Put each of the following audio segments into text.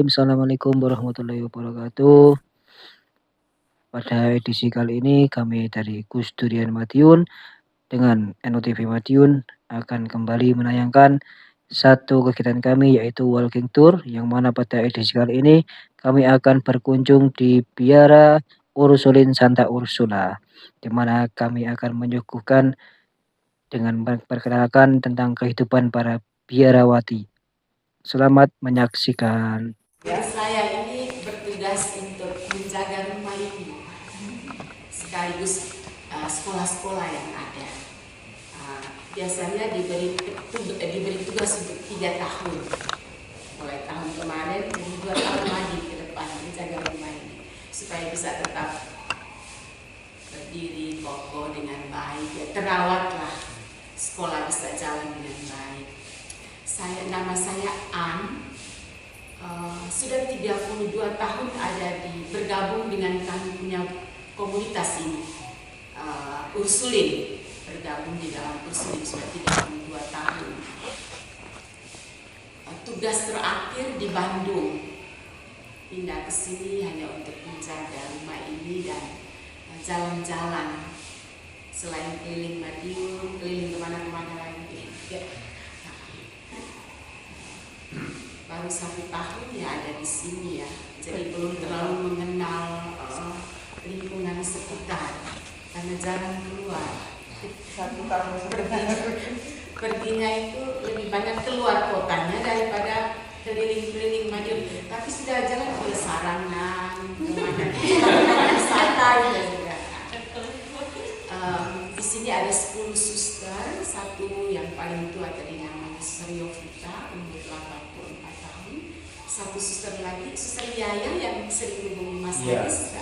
Bismillahirrahmanirrahim. Assalamualaikum warahmatullahi wabarakatuh. Pada edisi kali ini kami dari Gus Durian Madiun dengan NOTV Madiun akan kembali menayangkan satu kegiatan kami yaitu walking tour, yang mana pada edisi kali ini kami akan berkunjung di Biara Ursulin Santa Ursula, di mana kami akan menyuguhkan dengan memperkenalkan tentang kehidupan para biarawati. Selamat menyaksikan. Saya ini bertugas untuk menjaga rumah ini sekaligus sekolah-sekolah yang ada. Biasanya diberi tugas untuk 3 tahun. Mulai tahun kemarin dan 2 tahun lagi ke depan menjaga rumah ini supaya bisa tetap berdiri kokoh dengan baik, ya, terawatlah, sekolah bisa jalan dengan baik. Nama saya An. Sudah 32 tahun bergabung dengan kami punya komunitas ini, Ursulin, bergabung di dalam Ursulin sudah 32 tahun. Tugas terakhir di Bandung, pindah ke sini hanya untuk menjaga rumah ini dan jalan-jalan selain keliling Madiun, keliling kemana-kemana lagi. Baru 1 tahun ya ada di sini ya, jadi belum terlalu mengenal lingkungan sekitar karena jarang keluar. 1 tahun Perginya itu lebih banyak keluar kotanya daripada keliling-keliling Madiun. Tapi sudah jalan ke Sarangan, kemana santai ya sudah. Di sini ada 10 suster, satu yang paling tua tadi namanya Sriovita, umur 84 tahun. Satu suster lagi, Suster Yaya yang sering hubungi Mas Haris,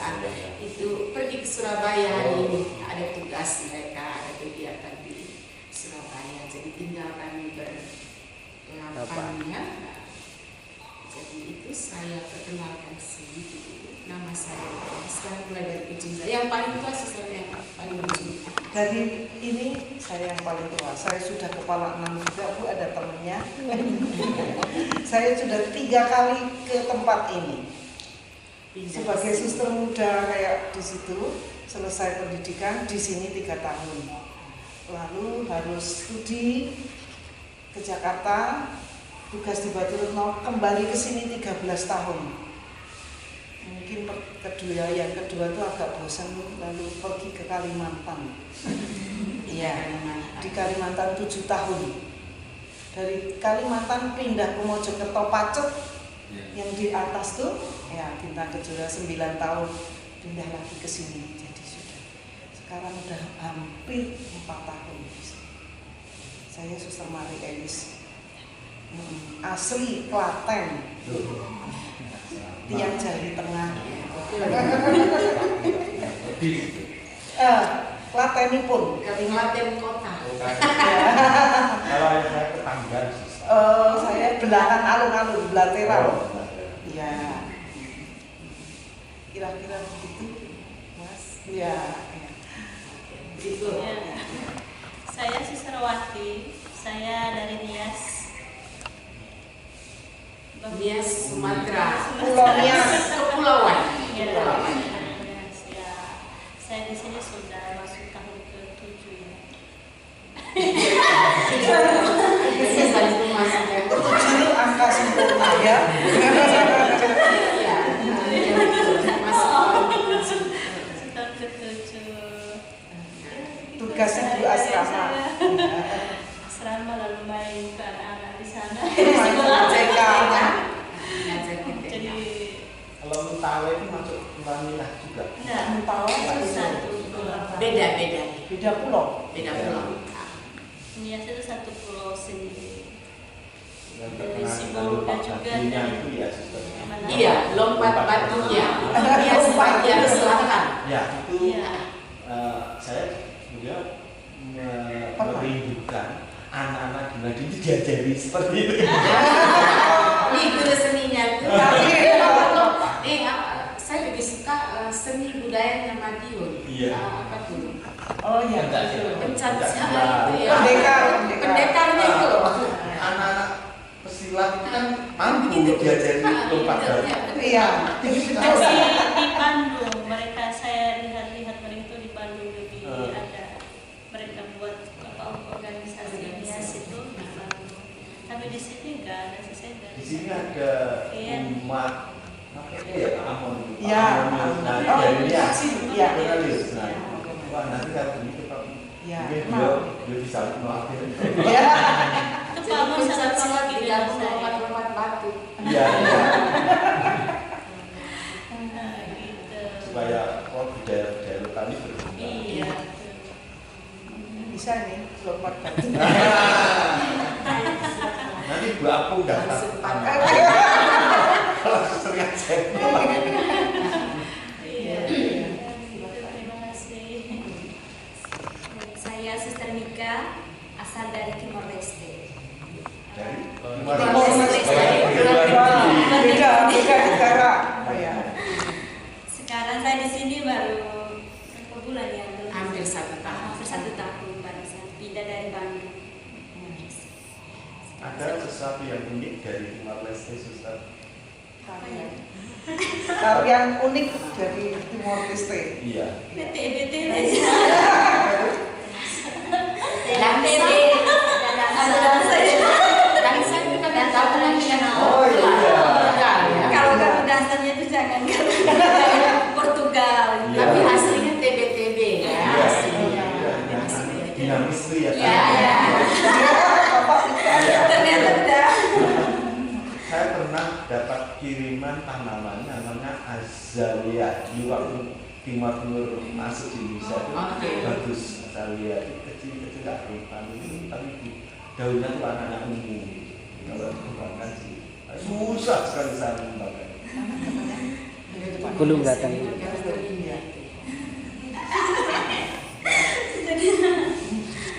itu pergi ke Surabaya hari ini. Ada tugas mereka, ada kegiatan di Surabaya, jadi tinggal kami berdelapan ya. Jadi itu saya perkenalkan sedikit. Nama saya sekarang mulai dari ujung saya. Yang paling tua suster yang paling ujung. Dari ini saya yang paling tua. Saya sudah kepala 6 juga, Bu, ada temennya. Saya sudah 3 kali ke tempat ini. Sebagai suster muda kayak di situ, selesai pendidikan di sini 3 tahun. Lalu harus studi ke Jakarta, tugas di Batu Retno, kembali ke sini 13 tahun. Mungkin yang kedua itu agak bosan, lalu pergi ke Kalimantan. Iya, di Kalimantan 7 tahun. Dari Kalimantan pindah ke Mojokerto Pacet, yang di atas tuh, ya Bintang Kejora 9 tahun, pindah lagi ke sini. Jadi sekarang udah hampir 4 tahun. Saya Suster Mari Elis, asli Klaten. Tiang Jari Tengah. Klatenipun, Kabupaten kota. Kalau saya tetangga, saya belahan alun-alun, Blateral. Ya, kira-kira begitu, Mas. Ya. Begitu. Ya. Saya Susterwati, saya dari Nias. Nias Sumatera. Pulau Nias. Kepulauan. Ya, Nias, ya. Saya di sini sudah masuk tahun ke-7 ya. Ini saya masuk yang Tujuh angka sempurna ya. Tahun ke-7. Tugas ibu asrama. Asrama lalu main ke anak-anak di sana. Jadi kalau Mentawe itu masuk Wanilah juga. enggak, Mentawa satu pulau. beda. Beda pulau. Beda pulau. Nias itu satu pulau sendiri. Yang Dari terkenal Sibolga lompat juga batunya dari itu ya, sistemnya. mana? Iya, lompat batunya. Nias bagian selatan. Ya, itu Iya. saya juga merindukan anak-anak di Madiun itu diajari seperti itu. Ini guru seninya itu. Saya lebih suka seni budayanya Madiun. Iya. Apa tuh? Oh iya. Pencat Pencat silat itu ya. Pendekar. Pendekarnya itu loh. Anak-anak pesilat itu kan mampu. Begitu diajari lompat dalam. Iya. Masih di Bandung, mereka saya lihat-lihat mereka itu di Bandung lebih ada mereka buat organisasi itu di Bandung. Tapi di sini enggak ada sih, saya enggak. Di sini ada umat apa ya, Amon. Iya. Nah, dari ini Iya. jurnalis. Nah, wah nanti kalau begitu Pak, Iya. dia bisa maafin. Iya. Itu Pak Amon sangat Silat di digabung saya. lompat-lompat batu. Iya. Nah, gitu. Supaya budaya lokal ini berkembang. Iya. Bisa nih lompat batu. Nanti Bu Apu daftar. Kalau sering cek. Iya. Terima kasih. Saya Suster Mika, asal dari Timor Leste. Dari Timor Leste. Beda negara. Ya. Sekarang saya di sini baru berapa bulan ya? Hampir 1 tahun. Hampir 1 tahun baru saya pindah dari Bandung. Ada sesuatu yang unik dari Timor Leste, Suster? Tarian unik dari Timor Leste. Iya. BT Dansa itu kan gabungan dengan Oh iya. Kalau kamu dasarnya itu jangan Portugal. Tapi hasilnya TB-TB ya. Iya. Hasilnya. Dinamis tuh ya. Iya. Ternyata udah. Saya pernah dapat kiriman tanaman namanya azalea. Di waktu Timur masuk di Indonesia itu Oke. bagus azalea itu kecil-kecil nggak rupan ini, tapi daunnya tuh anak-anak ungu. Kalau dikembangkan sih susah sekali saya mengembangkan. Belum datang.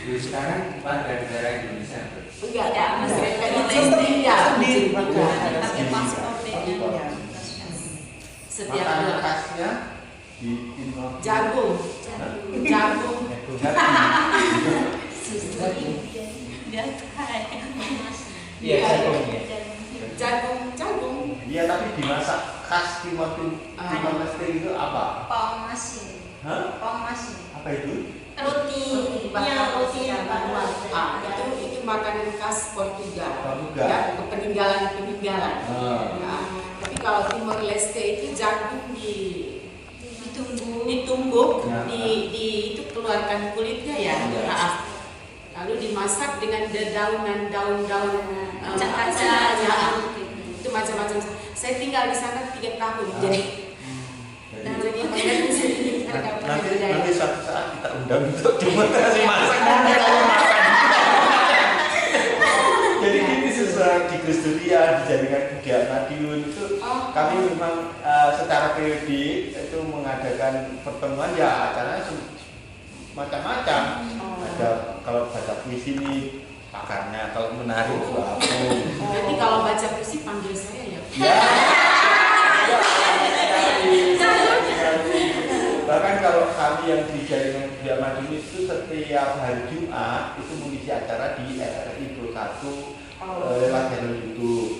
Dulu sekarang Pak dari negara Indonesia. Enggak, Mas mereka di Sendiri. pakai paspor Iya. setiap Makanan bulan. khasnya di Timor. Jagung. Jagung. Dia kayak Iya, jagung ya. Jagung. Iya, tapi dimasak khas Timor Leste itu apa? Pawang masin. Hah? Pawang masin. Apa itu? Roti. Roti yang manual. Itu makanan khas Portugal. Portugal. Ya, peninggalan. Ah. Ya, tapi kalau Timor Leste itu jagung ditumbuk, Ya. itu keluarkan kulitnya ya. Ya. Nah, lalu dimasak dengan dedaunan daun-daun Kacang-kacang. ya, itu macam-macam. Saya tinggal di sana 3 tahun. Jadi Nanti suatu saat kita undang untuk demonstrasi masak dan kita makan. Jadi ini sesuai di Gus Duria di jaringan budaya Madiun itu kami memang secara periode itu mengadakan pertemuan ya acaranya macam-macam. Ada kalau baca puisi ini pakarnya, kalau menari itu apa. Nanti kalau baca puisi panggil saya ya. Bahkan kalau kami yang di jaringan budaya Madiun itu setiap hari Jumat itu mengisi acara di RRI Pro 1 lewat channel YouTube.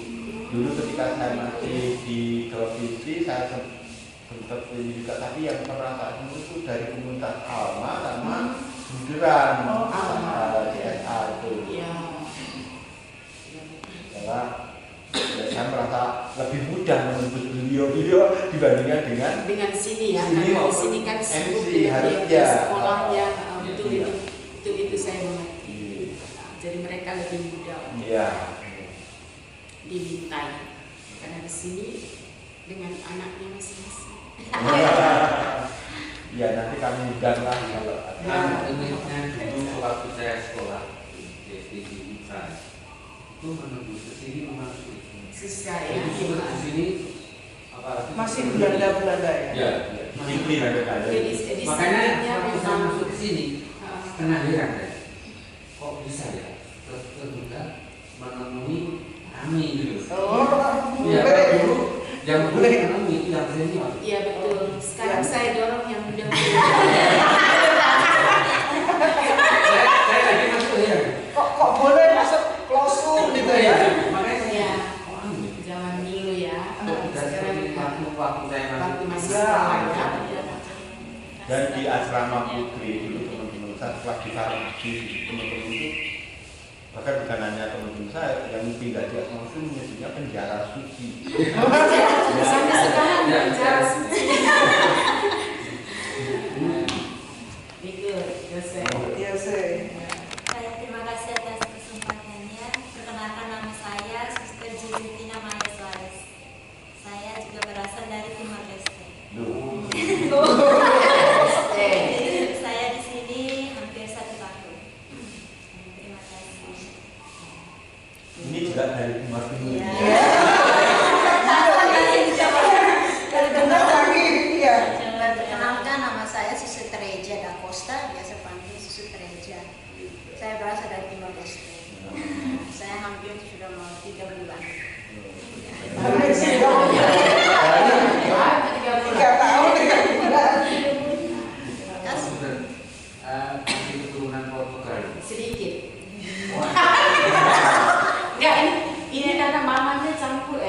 Dulu ketika saya masih di televisi saya sempat ini juga, tapi yang pernah saya temui itu dari komunitas Alma sama Bunderan CSA itu. Iya. Karena saya merasa lebih mudah menembus beliau dibandingkan dengan sini ya. Sini Karena di maupun sini kan sibuk MC dengan harusnya. dia sekolahnya, Iya. itu saya mengerti. Jadi mereka lebih mudah Iya. dimintai. Karena di sini dengan anaknya masing-masing. Ya nanti kami undang lah kalau ada. Uniknya dulu waktu saya sekolah di Mitra itu menembus ke sini memang Susah ya. jadi ke sini apalagi Masih Belanda ya. Ya, Ini ada kaya. Jadi makanya sananya waktu saya memang masuk ke sini setengah heran deh. Kok bisa ya? Ternyata menemui kami gitu. Ya, dulu yang boleh menemui itu yang senior. iya betul. Sekarang saya dorong yang muda. Saya lagi masuk ya. Kok boleh masuk close room gitu ya? Makanya saya Iya. oh, anu ya. Jalan waktu saya waktu masih masih sekolah ya. Dan di asrama putri dulu teman-teman saya setelah di Farmasi teman-teman itu bahkan bukan hanya teman-teman saya yang tinggal di asrama itu menyebutnya penjara suci. Sampai sekarang penjara suci. Itu Yose. Saya terima kasih atas kesempatannya. Perkenalkan nama saya Suster Julitina Maya Suarez. Saya juga berasal dari Timor Leste. Saya di sini hampir 1 tahun. Terima kasih. Ini juga dari Timur Timur. Iya. Dari benar lagi, ya. Perkenalkan, nama saya Susu Tereja da Costa, biasa panggil Susu Tereja. Saya berasal dari Timor Leste. Saya hampir sudah mau 3 bulan. Hampir sih dong. 3 tahun, 3 bulan. masih keturunan Portugal. sedikit. Enggak, ini karena mamanya campur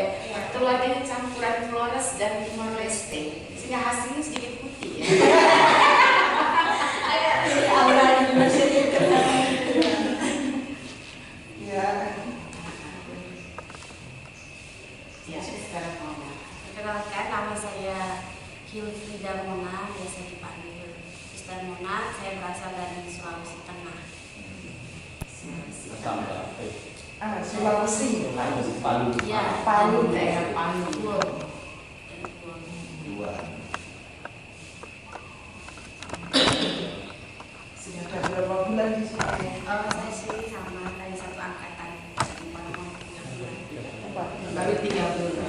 keluarganya campuran Flores dan Timor Leste, sehingga hasilnya sedikit putih ya. Aura University Ya. Ya, sekarang Mona. Perkenalkan, nama saya Hilfrida Mona, biasa dipanggil Suster Mona. Saya berasal dari Sulawesi Tengah. Sulawesi. Palu. Ya, Palu. Daerah Palu. Dua. Sudah Sudah berapa bulan di sini? Saya sih sama dari satu angkatan. baru 3 bulan.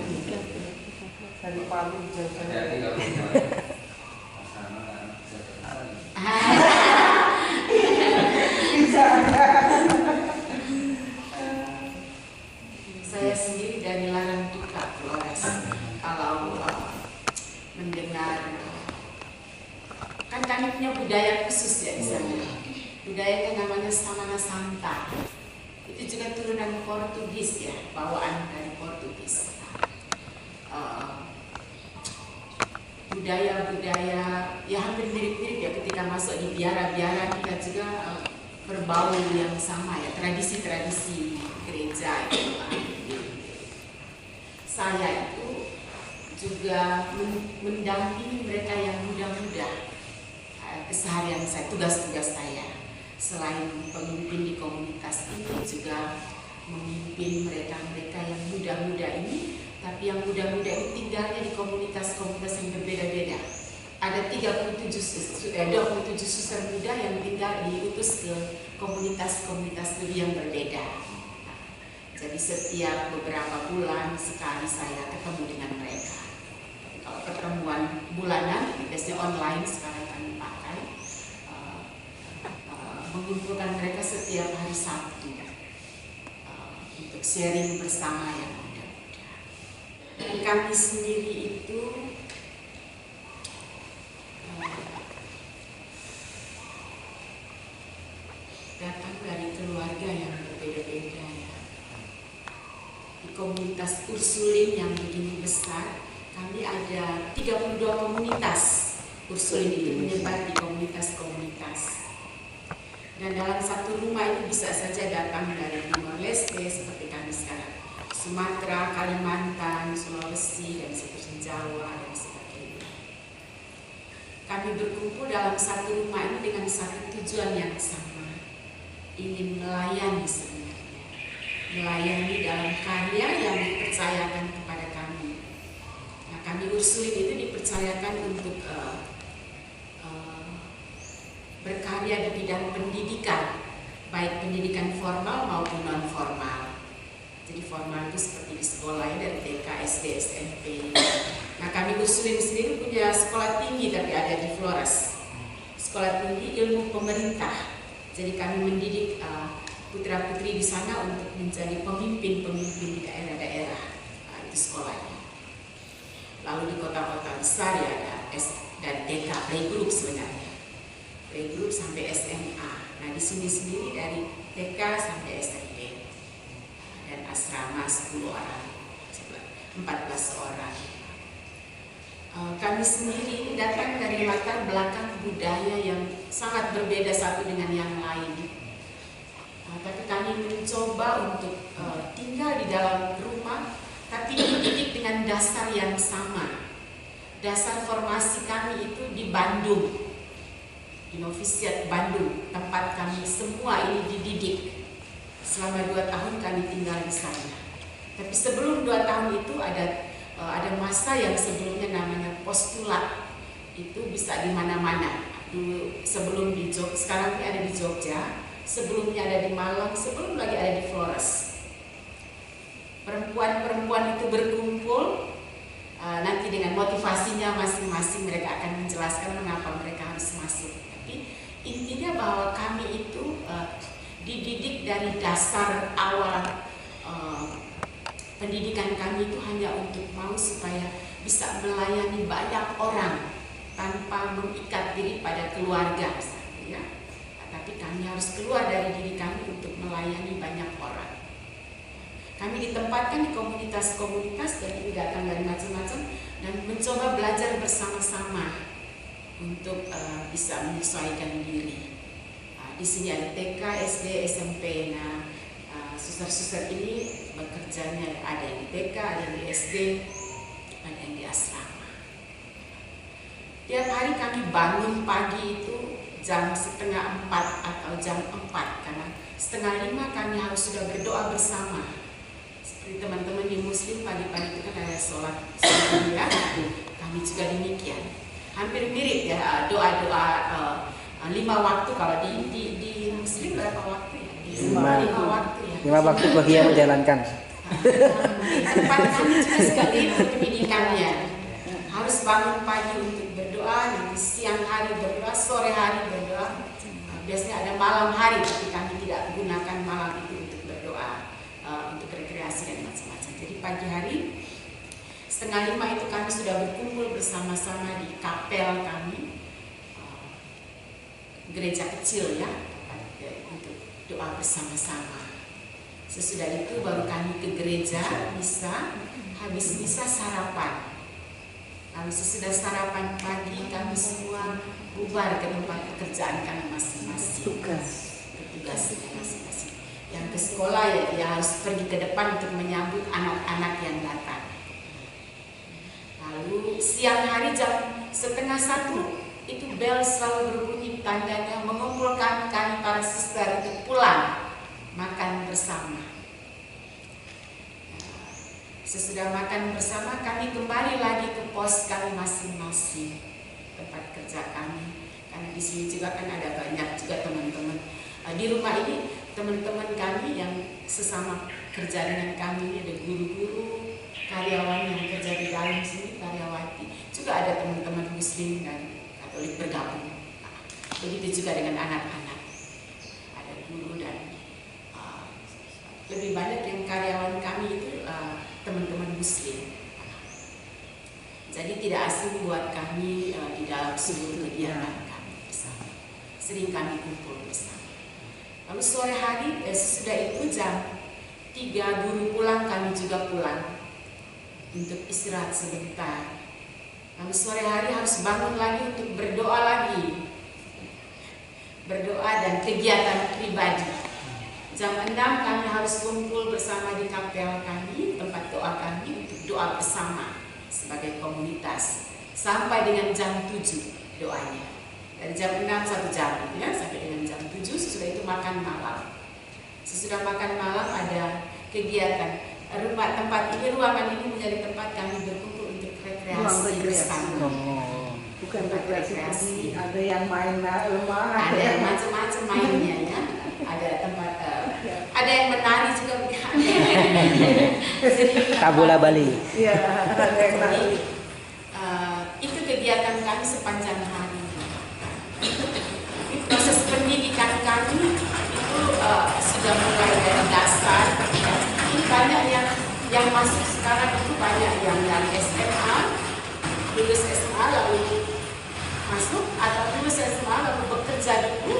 Dari Palu Jadi jauh. kalau sama anak bisa terkenal. Bisa. Saya sendiri dari Larang Tuka, Flores. Kalau mendengar, kan kami punya budaya khusus ya di sana. Budayanya namanya Samana Santa. Itu juga turunan Portugis ya, bawaan dari Portugis. Budaya-budaya ya hampir mirip-mirip ya, ketika masuk di biara-biara kita juga berbau yang sama ya, tradisi-tradisi gereja itu. Saya itu juga mendampingi mereka yang muda-muda. Keseharian saya, tugas-tugas saya selain pemimpin di komunitas ini juga memimpin mereka-mereka yang muda-muda ini. Tapi yang muda-muda ini tinggalnya di komunitas-komunitas yang berbeda-beda. Ada 27 suster muda yang tinggal diutus ke komunitas-komunitas lebih yang berbeda. Jadi setiap beberapa bulan sekali saya ketemu dengan mereka. Kalau pertemuan bulanan, biasanya online sekarang kami pakai, mengumpulkan mereka setiap hari Sabtu untuk sharing bersama yang muda-muda. Dan kami sendiri itu datang dari keluarga yang berbeda-beda ya. Di komunitas Ursulin yang begini besar, kami ada 32 komunitas. Ursulin itu menyebar di komunitas-komunitas. Dan dalam satu rumah itu bisa saja datang dari Timor Leste seperti kami sekarang, Sumatera, Kalimantan, Sulawesi, dan seterusnya Jawa, dan sebagainya. Kami berkumpul dalam satu rumah ini dengan satu tujuan yang sama, ingin melayani sebenarnya, melayani dalam karya yang dipercayakan kepada kami. Nah, kami Ursulin itu dipercayakan untuk berkarya di bidang pendidikan, baik pendidikan formal maupun non formal. Jadi formal itu seperti di sekolah ya, dari TK, SD, SMP. Nah, kami Ursulin sendiri punya sekolah tinggi tapi ada di Flores. Sekolah tinggi ilmu pemerintah. Jadi kami mendidik putra-putri di sana untuk menjadi pemimpin-pemimpin di daerah-daerah. Itu sekolahnya. Lalu di kota-kota besar ya ada dan TK, playgroup sebenarnya. Playgroup sampai SMA. Nah, di sini sendiri dari TK sampai SMP. Dan asrama 10 orang, 14 orang. kami sendiri datang dari latar belakang budaya yang sangat berbeda satu dengan yang lain. Tapi kami mencoba untuk tinggal di dalam rumah, tapi dididik dengan dasar yang sama. Dasar formasi kami itu di Bandung, di Novisiat Bandung, tempat kami semua ini dididik. Selama 2 tahun kami tinggal di sana. Tapi sebelum 2 tahun itu ada masa yang sebelumnya namanya postulat. Itu bisa di mana-mana. Dulu sebelum di Jogja, sekarang ini ada di Jogja, sebelumnya ada di Malang, sebelum lagi ada di Flores. Perempuan-perempuan itu berkumpul, nanti dengan motivasinya masing-masing mereka akan menjelaskan mengapa mereka harus masuk. Tapi intinya bahwa kami itu dididik dari dasar awal pendidikan kami itu hanya untuk mau supaya bisa melayani banyak orang tanpa mengikat diri pada keluarga, ya. Tapi kami harus keluar dari diri kami untuk melayani banyak orang. Kami ditempatkan di komunitas-komunitas dan ini datang dari macam-macam dan mencoba belajar bersama-sama untuk bisa menyesuaikan diri. Di sini ada TK, SD, SMP. Nah, suster-suster ini bekerjanya ada yang di TK, ada yang di SD, ada yang di asrama. Tiap hari kami bangun pagi itu jam 3:30 atau jam 4 karena 4:30 kami harus sudah berdoa bersama. Seperti teman-teman di Muslim pagi-pagi itu kan ada sholat ya, kami juga demikian. Hampir mirip ya doa-doa 5 waktu. Kalau di Muslim berapa waktu ya? 5 waktu ya. 5 waktu bagi yang menjalankan. Tempat kami juga sekali pendidikannya. Harus bangun pagi untuk berdoa, nanti siang hari berdoa, sore hari berdoa. Biasanya ada malam hari, tapi kami tidak gunakan malam itu untuk berdoa, untuk rekreasi dan macam-macam. Jadi pagi hari 4:30 itu kami sudah berkumpul bersama-sama di kapel kami, gereja kecil ya, untuk doa bersama-sama. Sesudah itu baru kami ke gereja, misa, habis misa sarapan. Lalu sesudah sarapan pagi kami semua bubar ke tempat pekerjaan kami masing-masing. Tugas masing-masing. Yang ke sekolah ya dia harus pergi ke depan untuk menyambut anak-anak yang datang. Lalu siang hari jam 12:30 itu bel selalu berbunyi, tandanya mengumpulkan kami para suster untuk pulang makan bersama. Sesudah makan bersama kami kembali lagi ke pos kami masing-masing, tempat kerja kami. Karena di sini juga kan ada banyak juga teman-teman di rumah ini, teman-teman kami yang sesama kerja dengan kami ini ada guru-guru, karyawan yang kerja di dalam sini, karyawati. Juga ada teman-teman Muslim dan Katolik bergabung. Begitu juga dengan anak-anak. Ada guru dan lebih banyak yang karyawan kami itu teman-teman Muslim. Jadi tidak asing buat kami di dalam seluruh kegiatan kami bersama. Sering kami kumpul bersama. Lalu sore hari sudah itu jam 3 guru pulang, kami juga pulang untuk istirahat sebentar. Lalu sore hari harus bangun lagi untuk berdoa lagi. Berdoa dan kegiatan pribadi. Jam 6 kami harus kumpul bersama di kapel kami, tempat doa kami untuk doa bersama sebagai komunitas. Sampai dengan jam 7 doanya. Dari jam 6 1 jam ya, sampai dengan jam 7 sesudah itu makan malam. Sesudah makan malam ada kegiatan. Ruangan ini menjadi tempat kami berkumpul untuk rekreasi bersama. Bukan rekreasi, ada yang main lemah, ada yang macam-macam mainnya ya. Ada tempat, ada yang menari juga. Tabula Bali. Iya, ada yang menari. Itu kegiatan kami sepanjang hari. Proses pendidikan kami itu sudah mulai dari dasar. Ini banyak yang masuk sekarang itu banyak yang dari SMA, lulus SMA lalu masuk, atau lulus SMA lalu bekerja dulu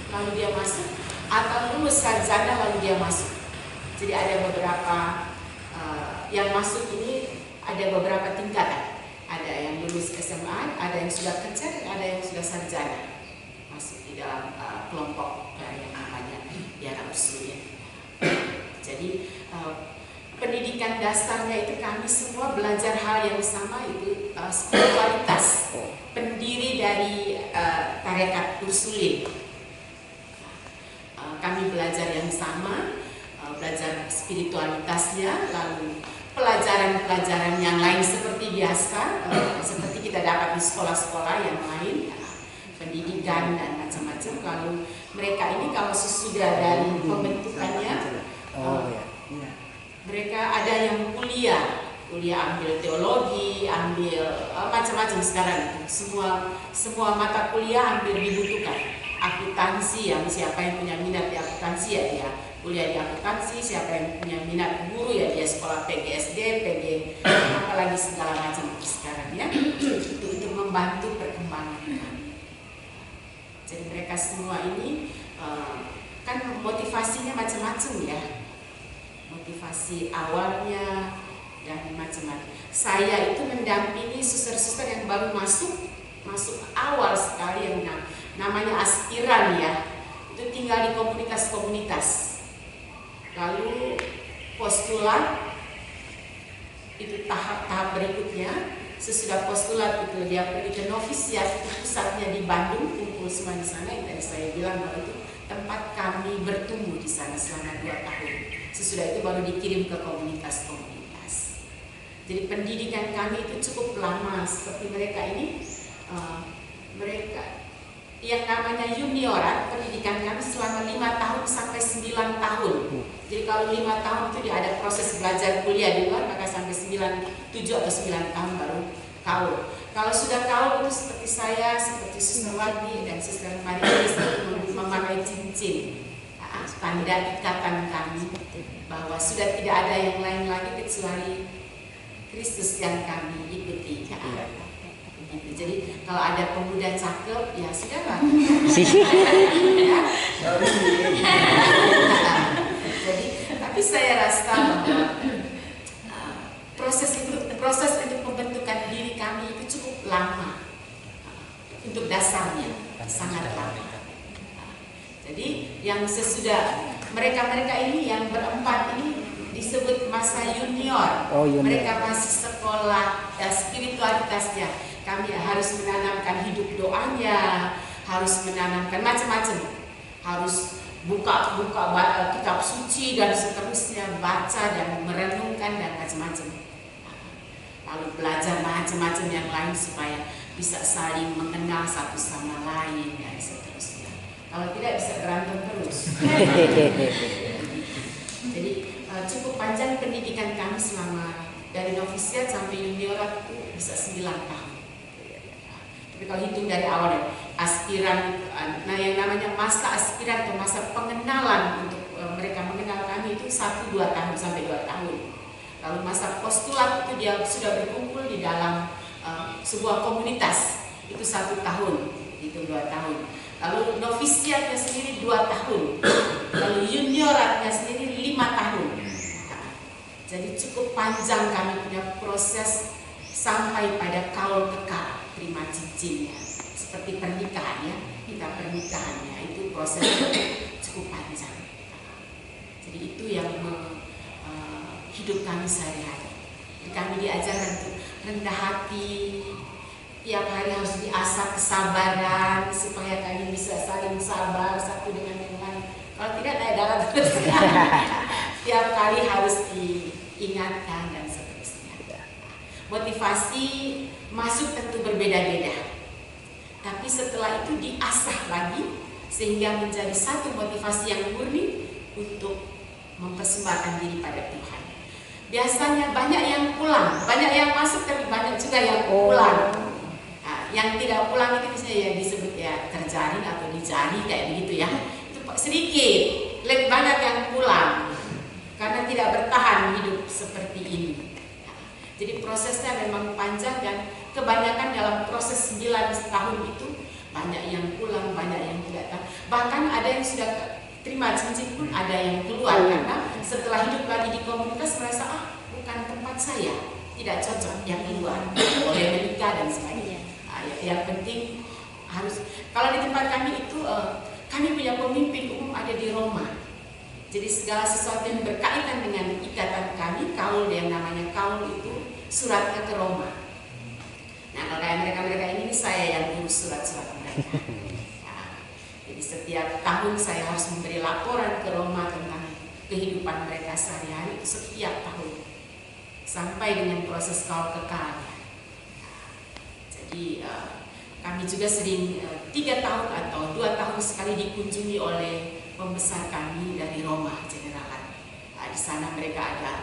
lalu dia masuk, atau lulus sarjana lalu dia masuk. Jadi ada beberapa yang masuk ini ada beberapa tingkatan. Ada yang lulus yang sudah kerja dan ada yang sudah sarjana masuk di dalam kelompok yang namanya Diana Ursulia. Jadi pendidikan dasarnya itu kami semua belajar hal yang sama, itu spiritualitas, pendiri dari tarekat Ursulia. Kami belajar yang sama, belajar spiritualitasnya, lalu pelajaran-pelajaran yang lain seperti biasa, seperti kita dapat di sekolah-sekolah yang lain, pendidikan dan macam-macam. Lalu mereka ini kalau sesudah dari pembentukannya, mereka ada yang kuliah ambil teologi, ambil macam-macam sekarang. Semua mata kuliah hampir dibutuhkan. Akuntansi, yang siapa yang punya minat di akuntansi ya dia kuliah di akuntansi, siapa yang punya minat guru ya dia sekolah PGSD, PG, apalagi segala macam sekarang ya, untuk membantu perkembangan kami. Jadi mereka semua ini kan motivasinya macam-macam ya, motivasi awalnya dan macam-macam. Saya itu mendampingi suster-suster yang baru masuk awal sekali, yang namanya aspiran ya, itu tinggal di komunitas-komunitas. Lalu postulat itu tahap berikutnya. Sesudah postulat itu dia pergi ke novisiat, itu pusatnya di Bandung, kumpul semua di sana. Yang tadi saya bilang bahwa itu tempat kami bertumbuh di sana selama 2 tahun. Sesudah itu baru dikirim ke komunitas-komunitas. Jadi pendidikan kami itu cukup lama. Seperti mereka ini, mereka yang namanya juniorat, pendidikan kami selama 5 tahun sampai 9 tahun. Jadi kalau 5 tahun itu dia ada proses belajar kuliah di luar, maka sampai 7 atau 9 tahun baru kaul. Kalau sudah kaul itu seperti saya, seperti Suster Wati dan Suster Maria memakai cincin, tanda ikatan kami bahwa sudah tidak ada yang lain lagi kecuali Kristus yang kami ikuti. Jadi kalau ada pemuda cakep, ya sudahlah. Jadi, tapi saya rasa bahwa proses untuk pembentukan diri kami itu cukup lama. Untuk dasarnya sangat lama. Jadi yang sesudah mereka ini yang berempat ini disebut masa junior. Mereka masih sekolah spiritualitasnya. Kami harus menanamkan hidup doanya, harus menanamkan macam-macam, harus buka kitab suci dan seterusnya, baca dan merenungkan dan macam-macam. Lalu belajar macam-macam yang lain supaya bisa saling mengenal satu sama lain dan seterusnya. Kalau tidak bisa berantem terus. Jadi cukup panjang pendidikan kami selama dari novisiat sampai juniorat itu bisa 9 tahun. Tapi kalau hitung dari awal aspiran, nah yang namanya masa aspiran atau masa pengenalan untuk mereka mengenal kami itu 1-2 tahun sampai 2 tahun. Lalu masa postulat itu dia sudah berkumpul di dalam sebuah komunitas itu 1 tahun, itu 2 tahun. Lalu novisiatnya sendiri 2 tahun. Lalu junioratnya sendiri 5 tahun. Jadi cukup panjang kami punya proses sampai pada kaul kekal. Terima cincinnya, seperti pernikahan ya, kita pernikahannya itu prosesnya cukup panjang. Jadi itu yang hidup kami sehari-hari. Jadi kami diajarkan untuk rendah hati, tiap hari harus diasah kesabaran supaya kami bisa saling sabar satu dengan yang lain. Kalau tidak naik dalam terus. Tiap kali harus diingatkan dan seterusnya. Motivasi masuk tentu berbeda-beda, tapi setelah itu diasah lagi sehingga menjadi satu motivasi yang murni untuk mempersembahkan diri pada Tuhan. Biasanya banyak yang pulang, banyak yang masuk tapi banyak juga yang pulang. Nah, yang tidak pulang itu biasanya ya disebut ya terjaring atau dijari kayak begitu ya. Itu sedikit, lebih banyak yang pulang karena tidak bertahan hidup seperti ini. Jadi prosesnya memang panjang dan kebanyakan dalam proses 9 tahun itu banyak yang pulang, banyak yang tidak tahu. Bahkan ada yang sudah terima cincin pun ada yang keluar karena setelah hidup lagi di komunitas merasa bukan tempat saya, tidak cocok, yang keluar, boleh menikah dan sebagainya. Ya yang penting harus. Kalau di tempat kami itu kami punya pemimpin umum ada di Roma. Jadi segala sesuatu yang berkaitan dengan ikatan kami, kaul yang namanya kaul itu suratnya ke Roma. Nah kalau kayak mereka ini saya yang urus surat-surat mereka. Nah, jadi setiap tahun saya harus memberi laporan ke Roma tentang kehidupan mereka sehari-hari setiap tahun sampai dengan proses kaul kekal. Jadi kami juga sering 3 tahun atau 2 tahun sekali dikunjungi oleh pembesar kami dari Roma Generalan. Di sana mereka ada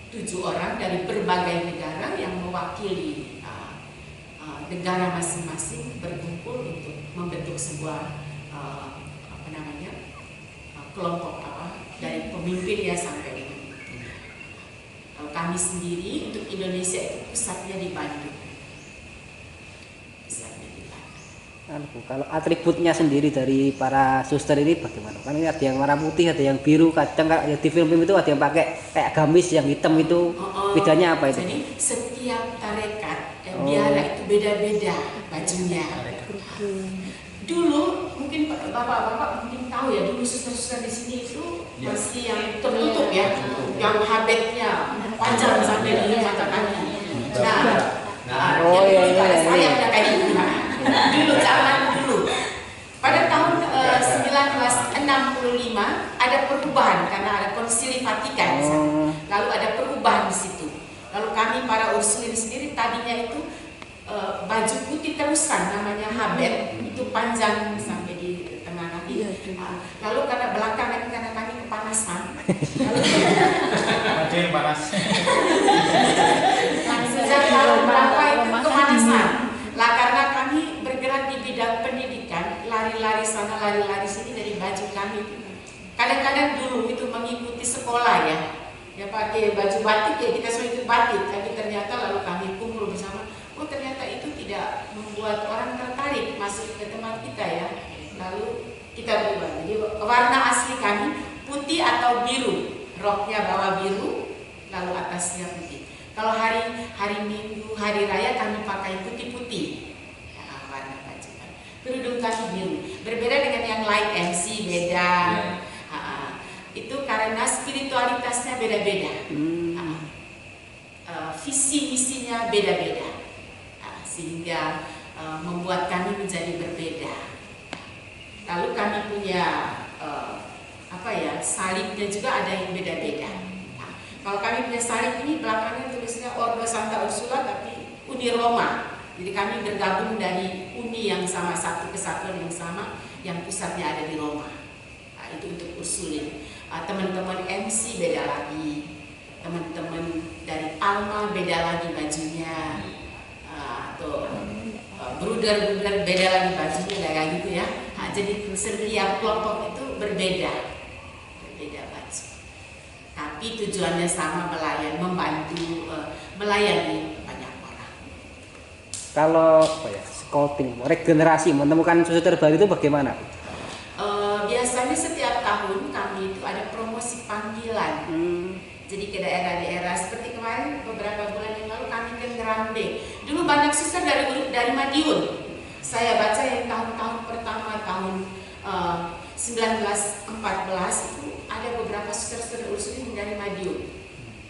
7 orang dari berbagai negara yang mewakili negara masing-masing berkumpul untuk membentuk sebuah kelompok dari pemimpinnya sampai dengan kami sendiri untuk Indonesia itu pusatnya di Bandung. Kalau atributnya sendiri dari para suster ini bagaimana? Kan ini ada yang warna putih, ada yang biru, kadang ya di film-film itu ada yang pakai kayak gamis yang hitam itu. Bedanya apa itu? Jadi setiap tarekat biara itu beda-beda bajunya. Dulu mungkin bapak-bapak mungkin tahu ya, dulu suster-suster di sini itu masih yang tertutup ya, yang habitnya panjang sampai di mata kaki. Saya udah kayak gitu. Dulu zaman dulu pada tahun 1965 ada perubahan karena ada Konsili Vatikan, lalu ada perubahan di situ. Lalu kami para Ursulin sendiri tadinya itu baju putih terusan namanya habit, itu panjang sampai di tengah kaki. Lalu karena belakangan karena kami kepanasan, baju yang panas. Sejak tahun berapa itu kepanasan. Lah karena kami bergerak di bidang pendidikan, lari-lari sana lari-lari sini dari baju kami. Kadang-kadang dulu itu mengikuti sekolah ya pakai baju batik ya kita semua ikut batik. Tapi ternyata lalu kami kumpul bersama. Oh ternyata itu tidak membuat orang tertarik masuk ke tempat kita ya. Lalu kita berubah. Jadi warna asli kami putih atau biru, roknya bawah biru, lalu atasnya putih. Kalau hari Minggu, hari Raya kami pakai putih-putih, warna baju. Kerudung kami biru. Berbeda dengan yang lain, MC beda. Itu karena spiritualitasnya beda-beda. Visi misinya beda-beda, sehingga membuat kami menjadi berbeda. Lalu kami punya salibnya juga ada yang beda-beda. Kalau kami punya salib ini belakangnya tulisnya Ordo Santa Ursula tapi Uni Roma. Jadi kami bergabung dari uni yang sama, satu kesatuan yang sama, yang pusatnya ada di Roma. Itu untuk Ursulin. Teman-teman MC beda lagi, teman-teman dari Alma beda lagi bajunya, atau bruder beda lagi bajunya, kayak gitu ya. Jadi setiap kelompok itu berbeda baju. Tapi tujuannya sama, membantu melayani banyak orang. Kalau scouting, regenerasi, menemukan suster baru itu bagaimana? Biasanya setiap tahun kami itu ada promosi panggilan. Jadi ke daerah-daerah seperti kemarin beberapa bulan yang lalu kami ke Ngerambe. Dulu banyak suster dari Madiun. Saya baca yang tahun-tahun pertama tahun 1914 itu ada beberapa suster-suster Ursulin dari Madiun,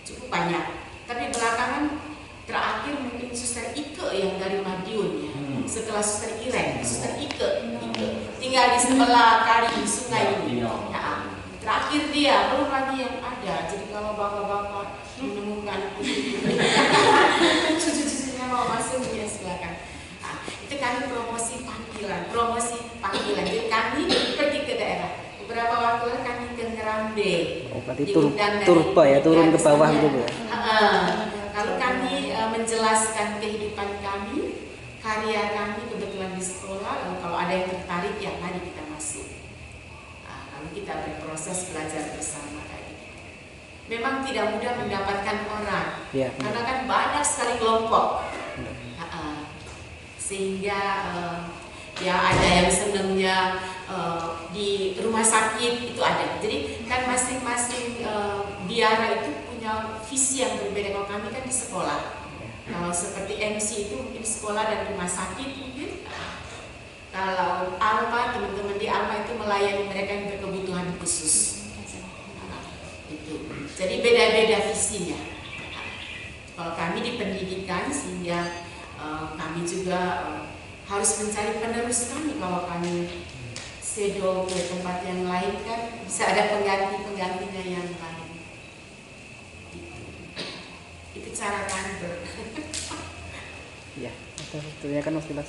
cukup banyak. Tapi belakangan terakhir mungkin suster Ike yang dari Madiun ya. Setelah suster Iren, suster Ike tinggal di sebelah kali sungai ini. Nah, terakhir dia, belum lagi yang ada. Jadi kalau bapak-bapak menemukan cucu-cucunya mau masuk dia silakan. Nah, itu kami promosi panggilan. Jadi kami pergi ke daerah. Beberapa waktu lalu kami ke Ngerambe. Berarti turba ya, turun ke bawah gitu ya. Lalu kami menjelaskan kehidupan kami, karya kami kebetulan di sekolah. Lalu kalau ada yang tertarik ya mari kita masuk. Lalu kita berproses belajar bersama kayak gitu. Memang tidak mudah mendapatkan orang, karena kan banyak sekali kelompok. Sehingga ya ada yang senangnya di rumah sakit itu ada. Jadi kan masing-masing biara itu punya visi yang berbeda. Kalau kami kan di sekolah. Kalau seperti MC itu mungkin sekolah sekolah dan rumah sakit mungkin. Kalau Alma, teman-teman di Alma itu melayani mereka yang berkebutuhan khusus. Itu. Jadi beda-beda visinya. Kalau kami di pendidikan, sehingga kami juga harus mencari penerus kami. Kalau kami sedo ke tempat yang lain kan bisa ada penggantinya yang lain. Itu cara kami Ya, itu ya kan Mas Dimas.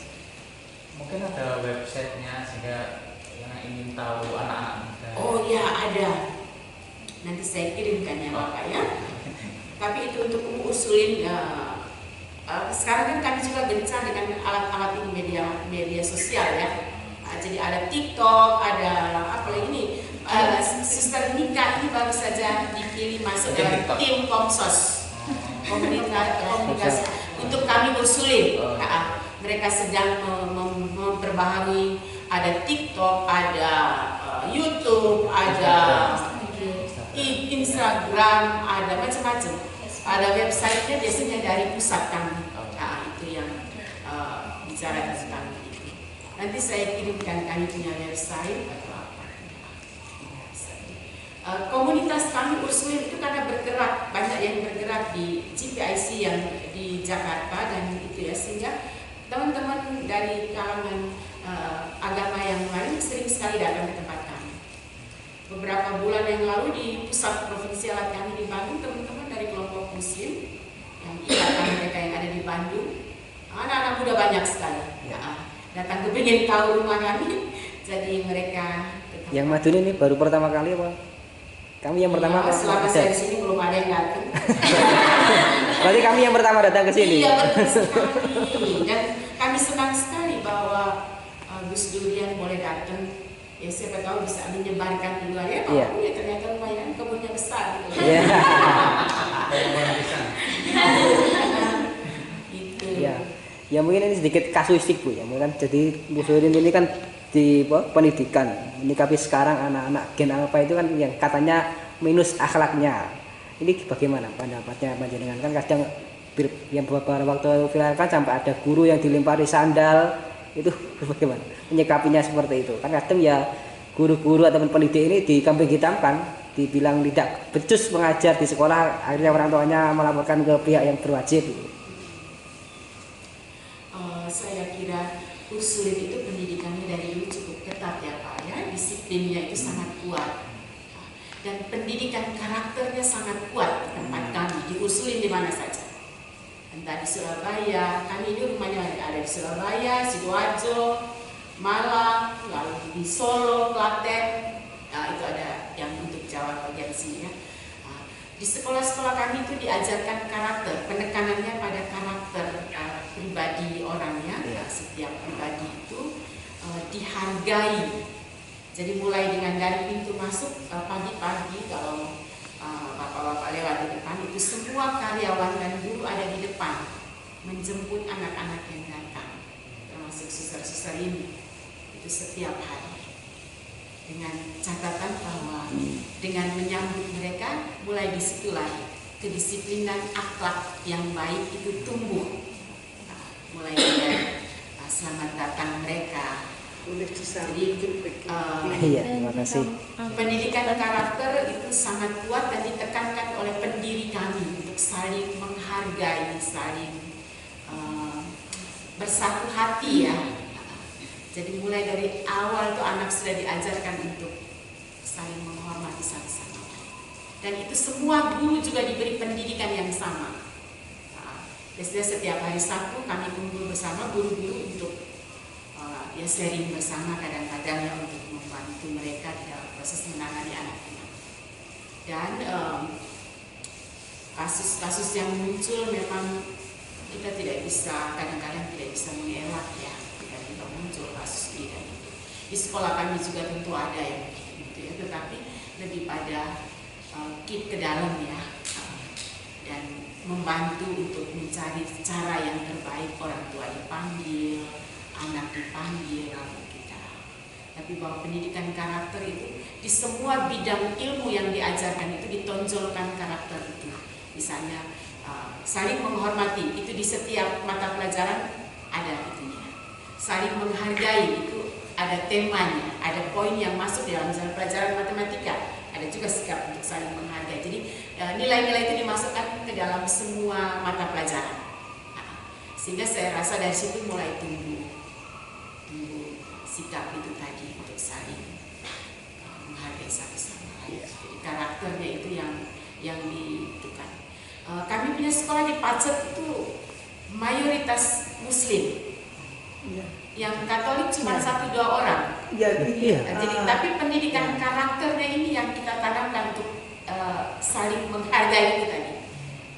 Mungkin ada websitenya sehingga yang ingin tahu anak-anak muda. Oh ya, ada. Nanti saya kirimkan ya Bapak ya. Tapi itu untuk mengusulin. Sekarang kan kami juga gencar dengan alat-alat ini, media sosial ya. Jadi ada TikTok, ada apa lagi nih? Suster Nika ini baru saja dipilih masuk dalam tim Komsos, komunikasi untuk kami usulin. Mereka sedang memperbaharui, ada TikTok, ada YouTube, ada Instagram, ada macam-macam. Ada websitenya biasanya dari pusat kami. Itu yang bicara tentang itu. Nanti saya kirimkan, kami punya website atau apa. Komunitas kami Ursuline itu karena bergerak, banyak yang bergerak di GPIC yang di Jakarta dan itu ya, sehingga teman-teman dari kalangan agama yang lain sering sekali datang ke tempat kami. Beberapa bulan yang lalu di pusat provinsi alat kami di Bandung, teman-teman dari kelompok Muslim yang ikatan mereka yang ada di Bandung, anak-anak muda banyak sekali datang kepingin tahu rumah kami, jadi mereka yang Madun ini baru pertama kali apa? Kami yang pertama kali. Selama saya di sini belum ada yang datang. Berarti kami yang pertama datang ke sini. Iya, betul sekali. Dan kami senang sekali bahwa Gus Durian boleh datang. Ya siapa tahu bisa menyebarkan di luar ya. Iya. Ya ternyata lumayan, kebunnya besar gitu. Iya. Gitu. Ya. Ya mungkin ini sedikit kasuistik Bu ya. Mungkin jadi Bu Surin ini kan di pendidikan, menyikapi sekarang anak-anak gen alpha itu kan yang katanya minus akhlaknya. Ini bagaimana pendapatnya panjenengan? Kan kadang yang beberapa waktu viral kan sampai ada guru yang dilempari sandal, itu bagaimana menyikapinya seperti itu? Kan kadang ya guru-guru atau pendidik ini dikambing hitamkan, dibilang tidak becus mengajar di sekolah, akhirnya orang tuanya melaporkan ke pihak yang berwajib. Saya kira Ursuline itu pendidikannya dari dulu cukup ketat ya Pak ya, disiplinnya itu sangat kuat. Dan pendidikan karakternya sangat kuat di tempat kami, di Ursuline di mana saja. Entah di Surabaya, kami ini rumahnya ada di Surabaya, Sidoarjo, Malang, lalu di Solo, Klaten, itu ada yang untuk Jawa bagian sini ya. Di sekolah-sekolah kami itu diajarkan karakter, penekanannya pada karakter pribadi orangnya. Setiap pribadi itu dihargai. Jadi mulai dengan dari pintu masuk pagi-pagi kalau bapak-bapak lewat di depan itu semua karyawan dan guru ada di depan menjemput anak-anak yang datang, termasuk suster-suster ini. Itu setiap hari. Dengan catatan bahwa dengan menyambut mereka mulai disitulah kedisiplinan akhlak yang baik itu tumbuh. Mulai dari selamat datang mereka. Jadi terima kasih. Pendidikan karakter itu sangat kuat dan ditekankan oleh pendiri kami untuk saling menghargai, saling bersatu hati ya. Jadi mulai dari awal tuh anak sudah diajarkan untuk saling menghormati satu sama lain. Dan itu semua guru juga diberi pendidikan yang sama. Biasanya setiap hari Sabtu kami kumpul bersama guru-guru untuk ya sharing bersama kadang-kadang ya untuk membantu mereka di dalam proses menangani anak-anak. Dan kasus-kasus yang muncul memang kita tidak bisa, kadang-kadang tidak bisa mengelak ya. Muncul kasus ini dan itu. Di sekolah kami juga tentu ada yang begitu ya, tetapi lebih pada keep ke dalam ya, dan membantu untuk mencari cara yang terbaik. Orang tua dipanggil, anak dipanggil, lalu kita. Tapi bahwa pendidikan karakter itu di semua bidang ilmu yang diajarkan itu ditonjolkan karakter itu. Misalnya saling menghormati itu di setiap mata pelajaran saling menghargai itu ada temanya, ada poin yang masuk dalam misalnya pelajaran matematika, ada juga sikap untuk saling menghargai. Jadi nilai-nilai itu dimasukkan ke dalam semua mata pelajaran. Sehingga saya rasa dari situ mulai tumbuh sikap itu tadi untuk saling menghargai satu sama lain. Jadi karakternya itu yang dibutuhkan. Kami punya sekolah di Pacet itu mayoritas Muslim. Yang Katolik cuma 1-2 orang. Jadi tapi pendidikan karakternya ini yang kita tanamkan untuk saling menghargai itu tadi.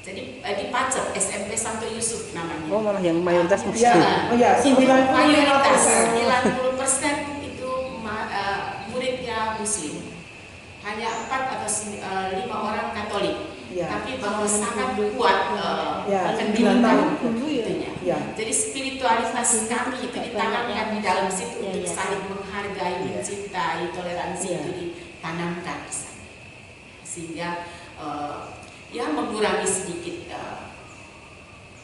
Jadi di Pacet SMP Santo Yusuf namanya. Oh, malah yang mayoritas Muslim. Mayoritas 90% itu muridnya Muslim. Hanya 4 atau 5 orang Katolik. Tapi bahwa sangat kuat pendidikan itunya. Jadi spiritualitas kami itu ditanamkan di dalam situ untuk saling menghargai, mencintai, toleransi itu ditanamkan di sana. Sehingga mengurangi sedikit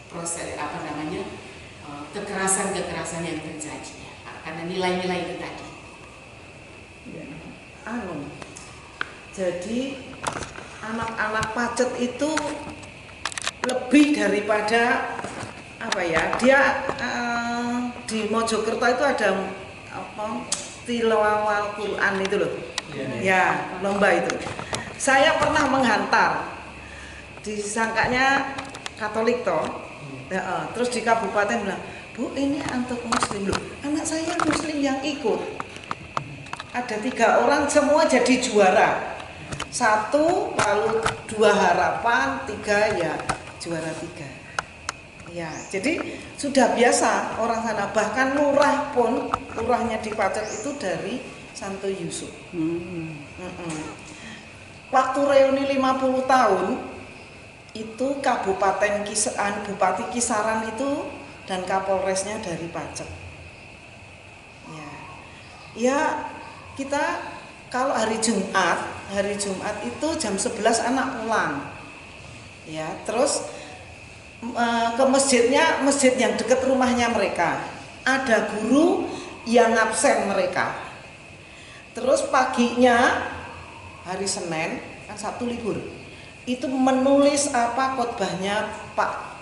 proses kekerasan yang terjadi karena nilai-nilai itu tadi. Jadi anak-anak Pacet itu lebih daripada dia di Mojokerto itu ada tilawah Quran itu loh. Lomba itu. Saya pernah menghantar, disangkanya Katolik toh. Terus di kabupaten bilang, "Bu, ini untuk Muslim loh." Anak saya Muslim yang ikut. Ada 3 orang semua jadi juara. 1, lalu 2 harapan, 3 juara 3. Jadi sudah biasa orang sana. Bahkan lurahnya di Pacet itu dari Santo Yusuf. Waktu reuni 50 tahun itu Kabupaten Bupati Kisaran itu dan Kapolresnya dari Pacet. Kita kalau hari Jumat itu jam 11 anak pulang. Terus ke masjid yang dekat rumahnya mereka. Ada guru yang absen mereka. Terus paginya hari Senin kan Sabtu libur. Itu menulis khotbahnya Pak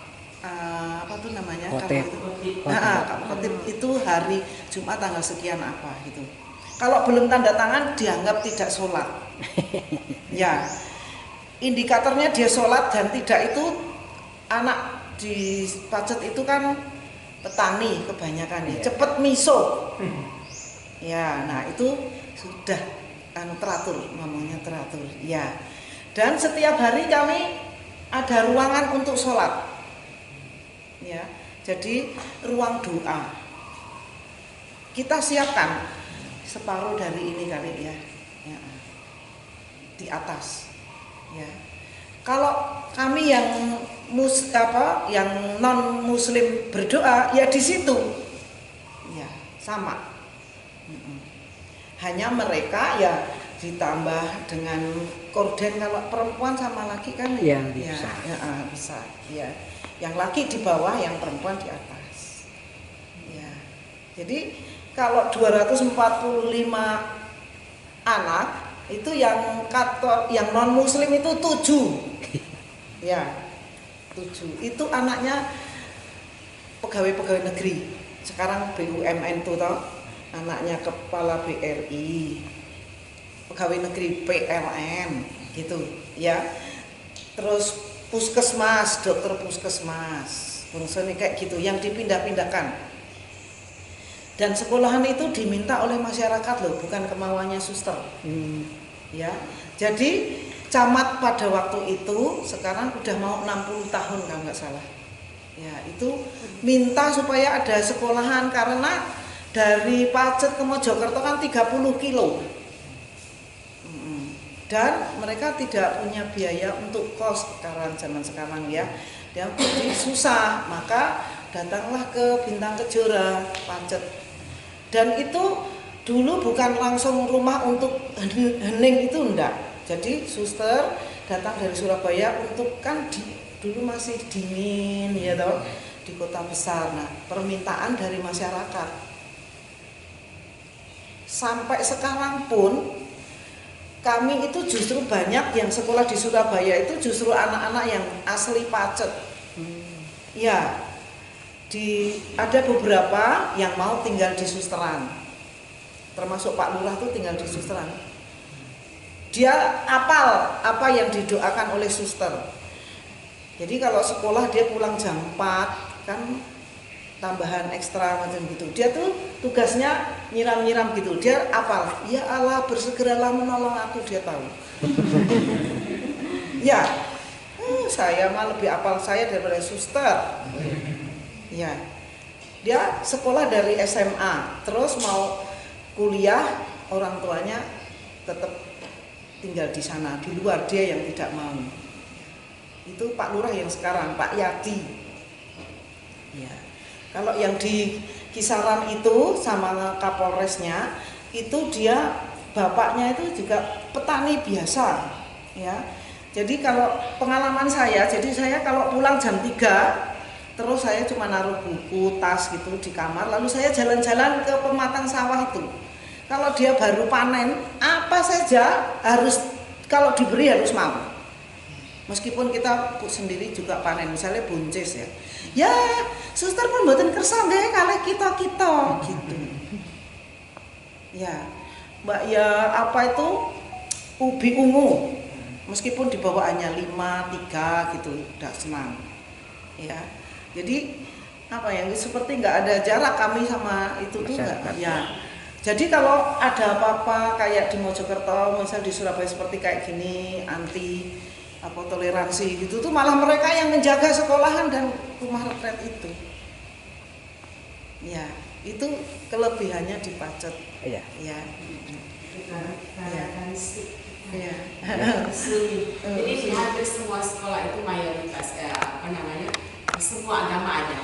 Khotib itu hari Jumat tanggal sekian gitu. Kalau belum tanda tangan dianggap tidak sholat. Indikatornya dia sholat dan tidak itu anak di Pacet itu kan petani kebanyakan cepet miso. Nah itu sudah teratur, ngomongnya teratur. Dan setiap hari kami ada ruangan untuk sholat. Jadi ruang doa. Kita siapkan separuh dari ini kali di atas. Kalau kami yang non Muslim berdoa di situ, sama. Hanya mereka ditambah dengan korden. Kalau perempuan sama laki kan bisa. Yang laki di bawah, yang perempuan di atas. Jadi kalau 245 anak itu yang non Muslim itu 7. 7. Itu anaknya pegawai negeri. Sekarang BUMN itu toh, anaknya kepala BRI, pegawai negeri PLN gitu Terus puskesmas, dokter puskesmas, fungsinya kayak gitu yang dipindah-pindahkan. Dan sekolahan itu diminta oleh masyarakat loh, bukan kemauannya suster. Jadi camat pada waktu itu sekarang udah mau 60 tahun kalau nggak salah. Itu minta supaya ada sekolahan karena dari Pacet ke Mojokerto kan 30 kilo. Dan mereka tidak punya biaya untuk kos zaman sekarang jadi susah, maka datanglah ke Bintang Kejora Pacet. Dan itu dulu bukan langsung rumah untuk hening, itu enggak. Jadi suster datang dari Surabaya untuk dulu masih dingin di kota besar. Nah, permintaan dari masyarakat sampai sekarang pun kami itu justru banyak yang sekolah di Surabaya itu justru anak-anak yang asli Pacet. Ya, ada beberapa yang mau tinggal di Susteran, termasuk Pak Lurah tuh tinggal di Susteran. Dia apal apa yang didoakan oleh suster. Jadi kalau sekolah dia pulang jam 4 kan tambahan ekstra macam gitu. Dia tuh tugasnya nyiram-nyiram gitu. Dia apal, ya Allah bersegeralah menolong aku, dia tahu. Ya, saya mah lebih apal saya daripada suster. Ya, dia sekolah dari SMA, terus mau kuliah, orang tuanya tetap tinggal di sana, di luar dia yang tidak mau. Itu Pak Lurah yang sekarang, Pak Yati. Ya. Kalau yang di Kisaran itu sama Kapolresnya itu dia bapaknya itu juga petani biasa, ya. Jadi kalau pengalaman saya, jadi saya kalau pulang jam 3 terus saya cuma naruh buku, tas gitu di kamar, lalu saya jalan-jalan ke pematang sawah itu. Kalau dia baru panen, apa saja harus kalau diberi harus mau. Meskipun kita sendiri juga panen, misalnya buncis ya. Ya, suster pun mboten kersa nggih kalih kita-kita gitu. Ya. Mbak ya apa itu ubi ungu. Meskipun di bawah hanya 5, 3 gitu, udah senang. Ya. Jadi apa ya, seperti nggak ada jarak kami sama itu tuh nggak ya. Jadi kalau ada apa-apa kayak di Mojokerto, misal di Surabaya seperti kayak gini, anti apa toleransi gitu tuh malah mereka yang menjaga sekolahan dan rumah retret itu. Ya, itu kelebihannya di Pacet. Iya. Ya. Ya. Jadi di hampir semua sekolah itu mayoritas semua agama ada.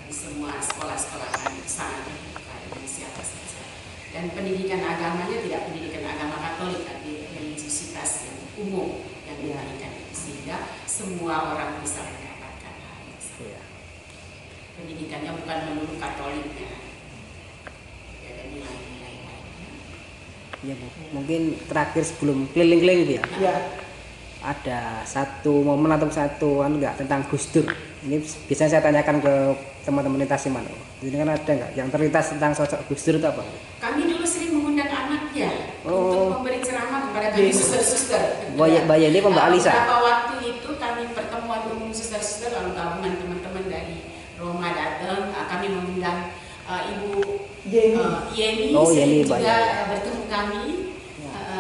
Di semua sekolah-sekolah sangat dengan siapa saja. Dan pendidikan agamanya tidak pendidikan agama Katolik, tapi religiusitas yang umum yang diberikan sehingga semua orang bisa mendapatkan hal yang sama. Pendidikannya bukan melulu Katoliknya. Ada nilai-nilai lainnya. Ya Bu, mungkin terakhir sebelum keliling-keliling itu ya. Ya. Ada satu momen atau satu enggak tentang Gus Dur. Ini biasanya saya tanyakan ke teman-teman lintas iman. Ini kan ada enggak yang terlintas tentang sosok Gus Dur itu apa? Kami dulu sering mengundang anaknya untuk memberi ceramah kepada kami suster-suster. Mbak Yeni apa Mbak Alisa? Beberapa waktu itu kami pertemuan umum suster-suster lalu gabungan teman-teman dari Roma datang, kami mengundang Ibu Yeni sering juga bertemu kami.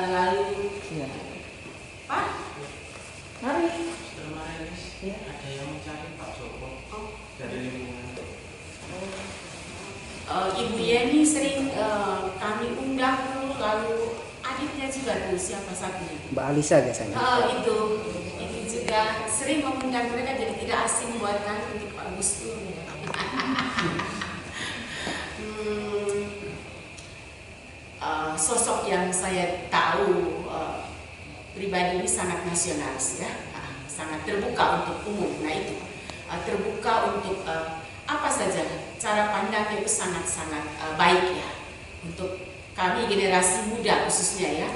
Lalu Pak, mari. Ada yang mencari Pak Joko dari lingkungan. Ibu Yeni sering kami undang dulu, lalu adiknya juga tuh siapa satunya? Mbak Alisa biasanya. Itu juga sering mengundang mereka, jadi tidak asing buat kami untuk Pak Gus Dur. Sosok yang saya tahu pribadi ini sangat nasionalis ya, sangat terbuka untuk umum. Nah itu terbuka untuk apa saja, cara pandangnya itu sangat-sangat baik ya untuk kami generasi muda khususnya ya,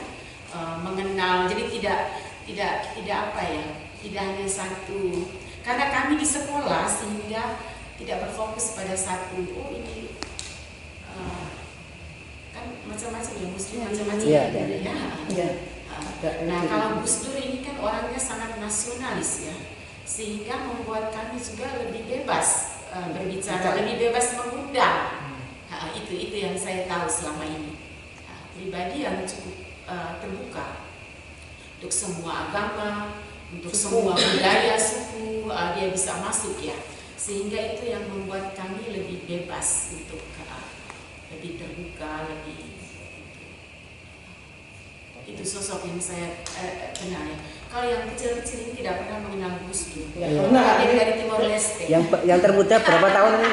mengenal. Jadi tidak apa ya, tidak hanya satu, karena kami di sekolah sehingga tidak berfokus pada satu. Oh ini kan macam-macam ya, muslim macam-macam ya. Nah kalau Gus Dur ini kan orangnya sangat nasionalis ya, sehingga membuat kami juga lebih bebas berbicara, lebih bebas mengundang. Itu yang saya tahu selama ini. Pribadi yang cukup terbuka untuk semua agama, untuk semua budaya, suku, dia bisa masuk ya, sehingga itu yang membuat kami lebih bebas untuk lebih terbuka, lebih itu sosok yang saya kenal ya. Kalau yang kecil-kecil ini tidak pernah mengenal Gus Dur. Dia dari Timor Leste. Yang termuda berapa tahun ini?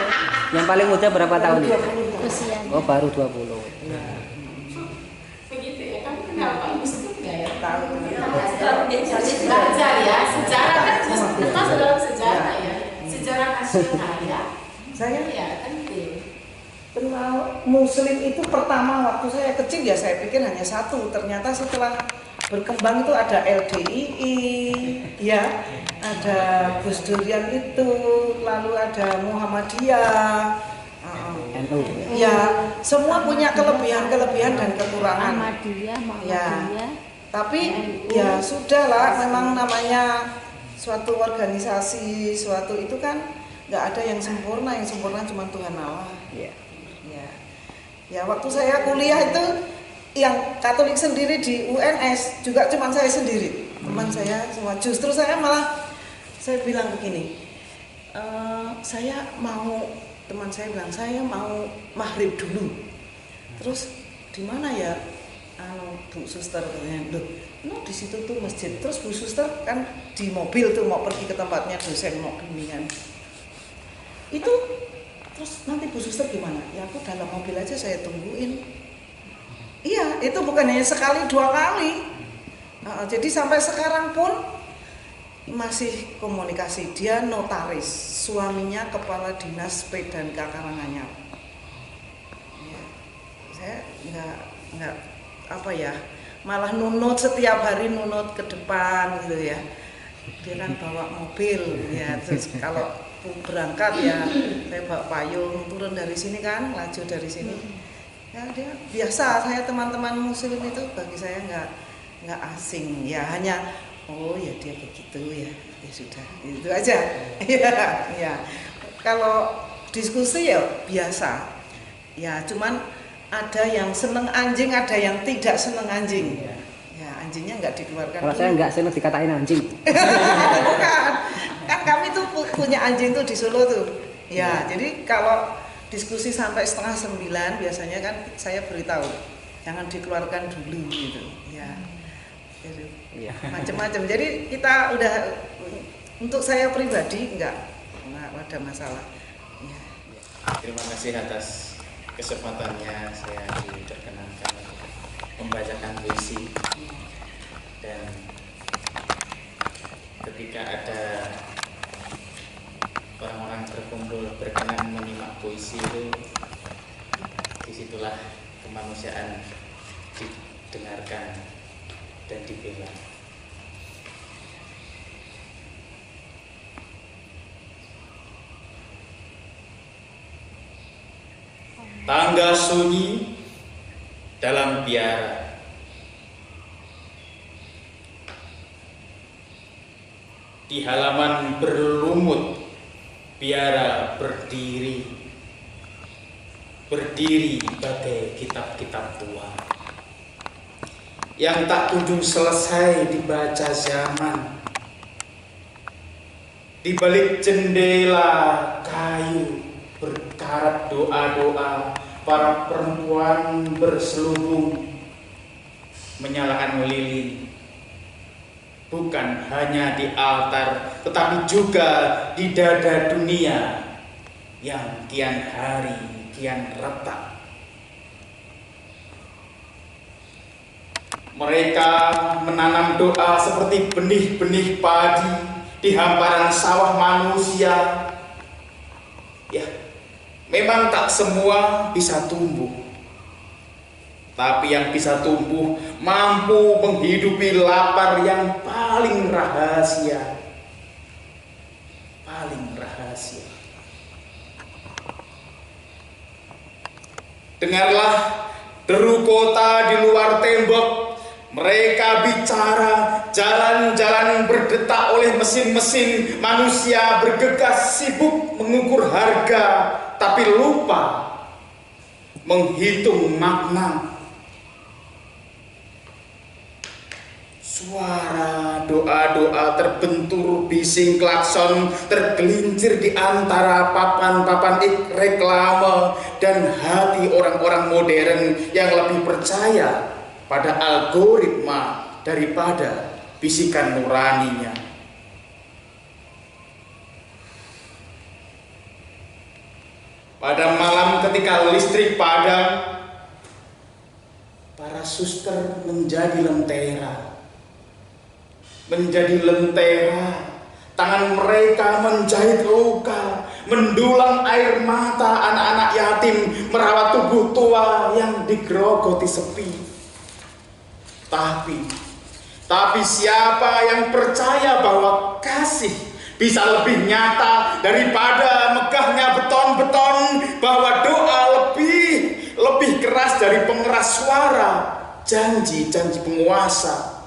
Yang paling muda berapa tahun ini? Oh baru 20. Begitu ya, kamu kenal Pak Gus Dur nggak ya? Tahu. Belajar ya, sejarah kan masuk dalam sejarah ya, sejarah nasional ya. Saya ya kan itu. Muslim itu pertama waktu saya kecil ya saya pikir hanya satu, ternyata setelah berkembang itu ada LDII, ya, ada Gus Durian itu, lalu ada Muhammadiyah, ya, semua punya kelebihan dan kekurangan. Ya, tapi ya sudahlah, memang namanya suatu organisasi, suatu itu kan nggak ada yang sempurna cuma Tuhan Allah. Ya, waktu saya kuliah itu yang Katolik sendiri di UNS juga cuma saya sendiri, teman saya semua. Justru saya bilang begini, teman saya bilang saya mau maghrib dulu. Terus di mana ya, Bu Suster katanya, loh, di situ tuh masjid. Terus Bu Suster kan di mobil tuh mau pergi ke tempatnya dosen mau bimbingan. Itu terus nanti Bu Suster gimana? Ya aku dalam mobil aja saya tungguin. Iya, itu bukan hanya sekali 2 kali. Jadi sampai sekarang pun masih komunikasi. Dia notaris, suaminya kepala dinas Pedan Karanganyar. Ya, saya nggak apa ya, malah nunut setiap hari, nunut ke depan gitu ya. Dia kan bawa mobil ya, terus kalau berangkat ya saya bawa payung, turun dari sini kan, laju dari sini. Ya dia biasa, saya teman-teman Muslim itu bagi saya nggak asing ya, hanya oh ya dia begitu ya sudah itu aja. Ya kalau diskusi ya biasa ya, cuman ada yang seneng anjing, ada yang tidak seneng anjing. Ya anjingnya nggak dikeluarkan. Kalau saya nggak seneng dikatain anjing. Bukan, kan kami tuh punya anjing tuh di Solo tuh. Ya jadi kalau diskusi sampai 8:30 biasanya kan saya beritahu jangan dikeluarkan dulu gitu ya. Jadi macam-macam. Jadi kita udah, untuk saya pribadi nggak ada masalah. Ya. Terima kasih atas kesempatannya saya diperkenankan membacakan puisi, dan ketika ada orang-orang berkumpul berkenan menyimak puisi itu, disitulah kemanusiaan didengarkan dan dibela. Tangga sunyi dalam biara, di halaman berlumut biara berdiri bagai kitab-kitab tua yang tak kunjung selesai dibaca zaman. Di balik jendela kayu berkarat doa-doa para perempuan berselubung menyalakan lilin, bukan hanya di altar tetapi juga di dada dunia yang kian hari kian retak. Mereka menanam doa seperti benih-benih padi di hamparan sawah manusia. Ya, memang tak semua bisa tumbuh, tapi yang bisa tumbuh mampu menghidupi lapar yang paling rahasia. Dengarlah deru kota di luar tembok. Mereka bicara, jalan-jalan berdetak oleh mesin-mesin, manusia bergegas sibuk mengukur harga, tapi lupa menghitung makna. Suara doa-doa terbentur bising klakson tergelincir di antara papan-papan reklame dan hati orang-orang modern yang lebih percaya pada algoritma daripada bisikan nuraninya. Pada malam ketika listrik padam, para suster menjadi lentera. Tangan mereka menjahit luka, mendulang air mata anak-anak yatim yatim, merawat tubuh tua yang digerogoti sepi. Tapi siapa yang percaya bahwa kasih bisa lebih nyata daripada megahnya beton-beton, bahwa doa lebih keras dari pengeras suara janji-janji penguasa.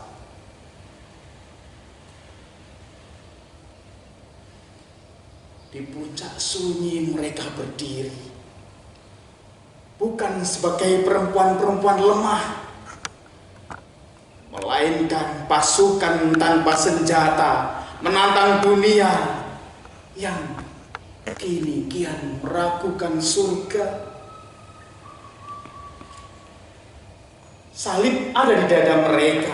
Di puncak sunyi mereka berdiri, bukan sebagai perempuan-perempuan lemah, melainkan pasukan tanpa senjata menantang dunia yang kini kian meragukan surga. Salib ada di dada mereka.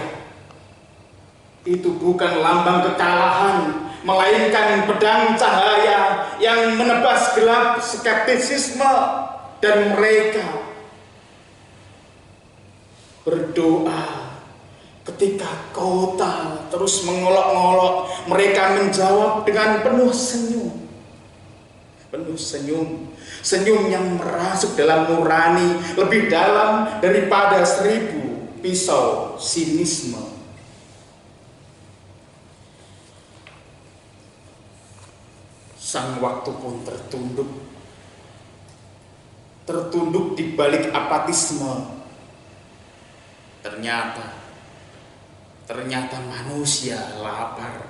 Itu bukan lambang kekalahan, melainkan pedang cahaya yang menebas gelap skeptisisme, dan mereka berdoa. Ketika kota terus mengolok-ngolok, mereka menjawab dengan penuh senyum yang merasuk dalam nurani, lebih dalam daripada 1000 pisau sinisme. Sang waktu pun tertunduk di balik apatisme. Ternyata manusia lapar.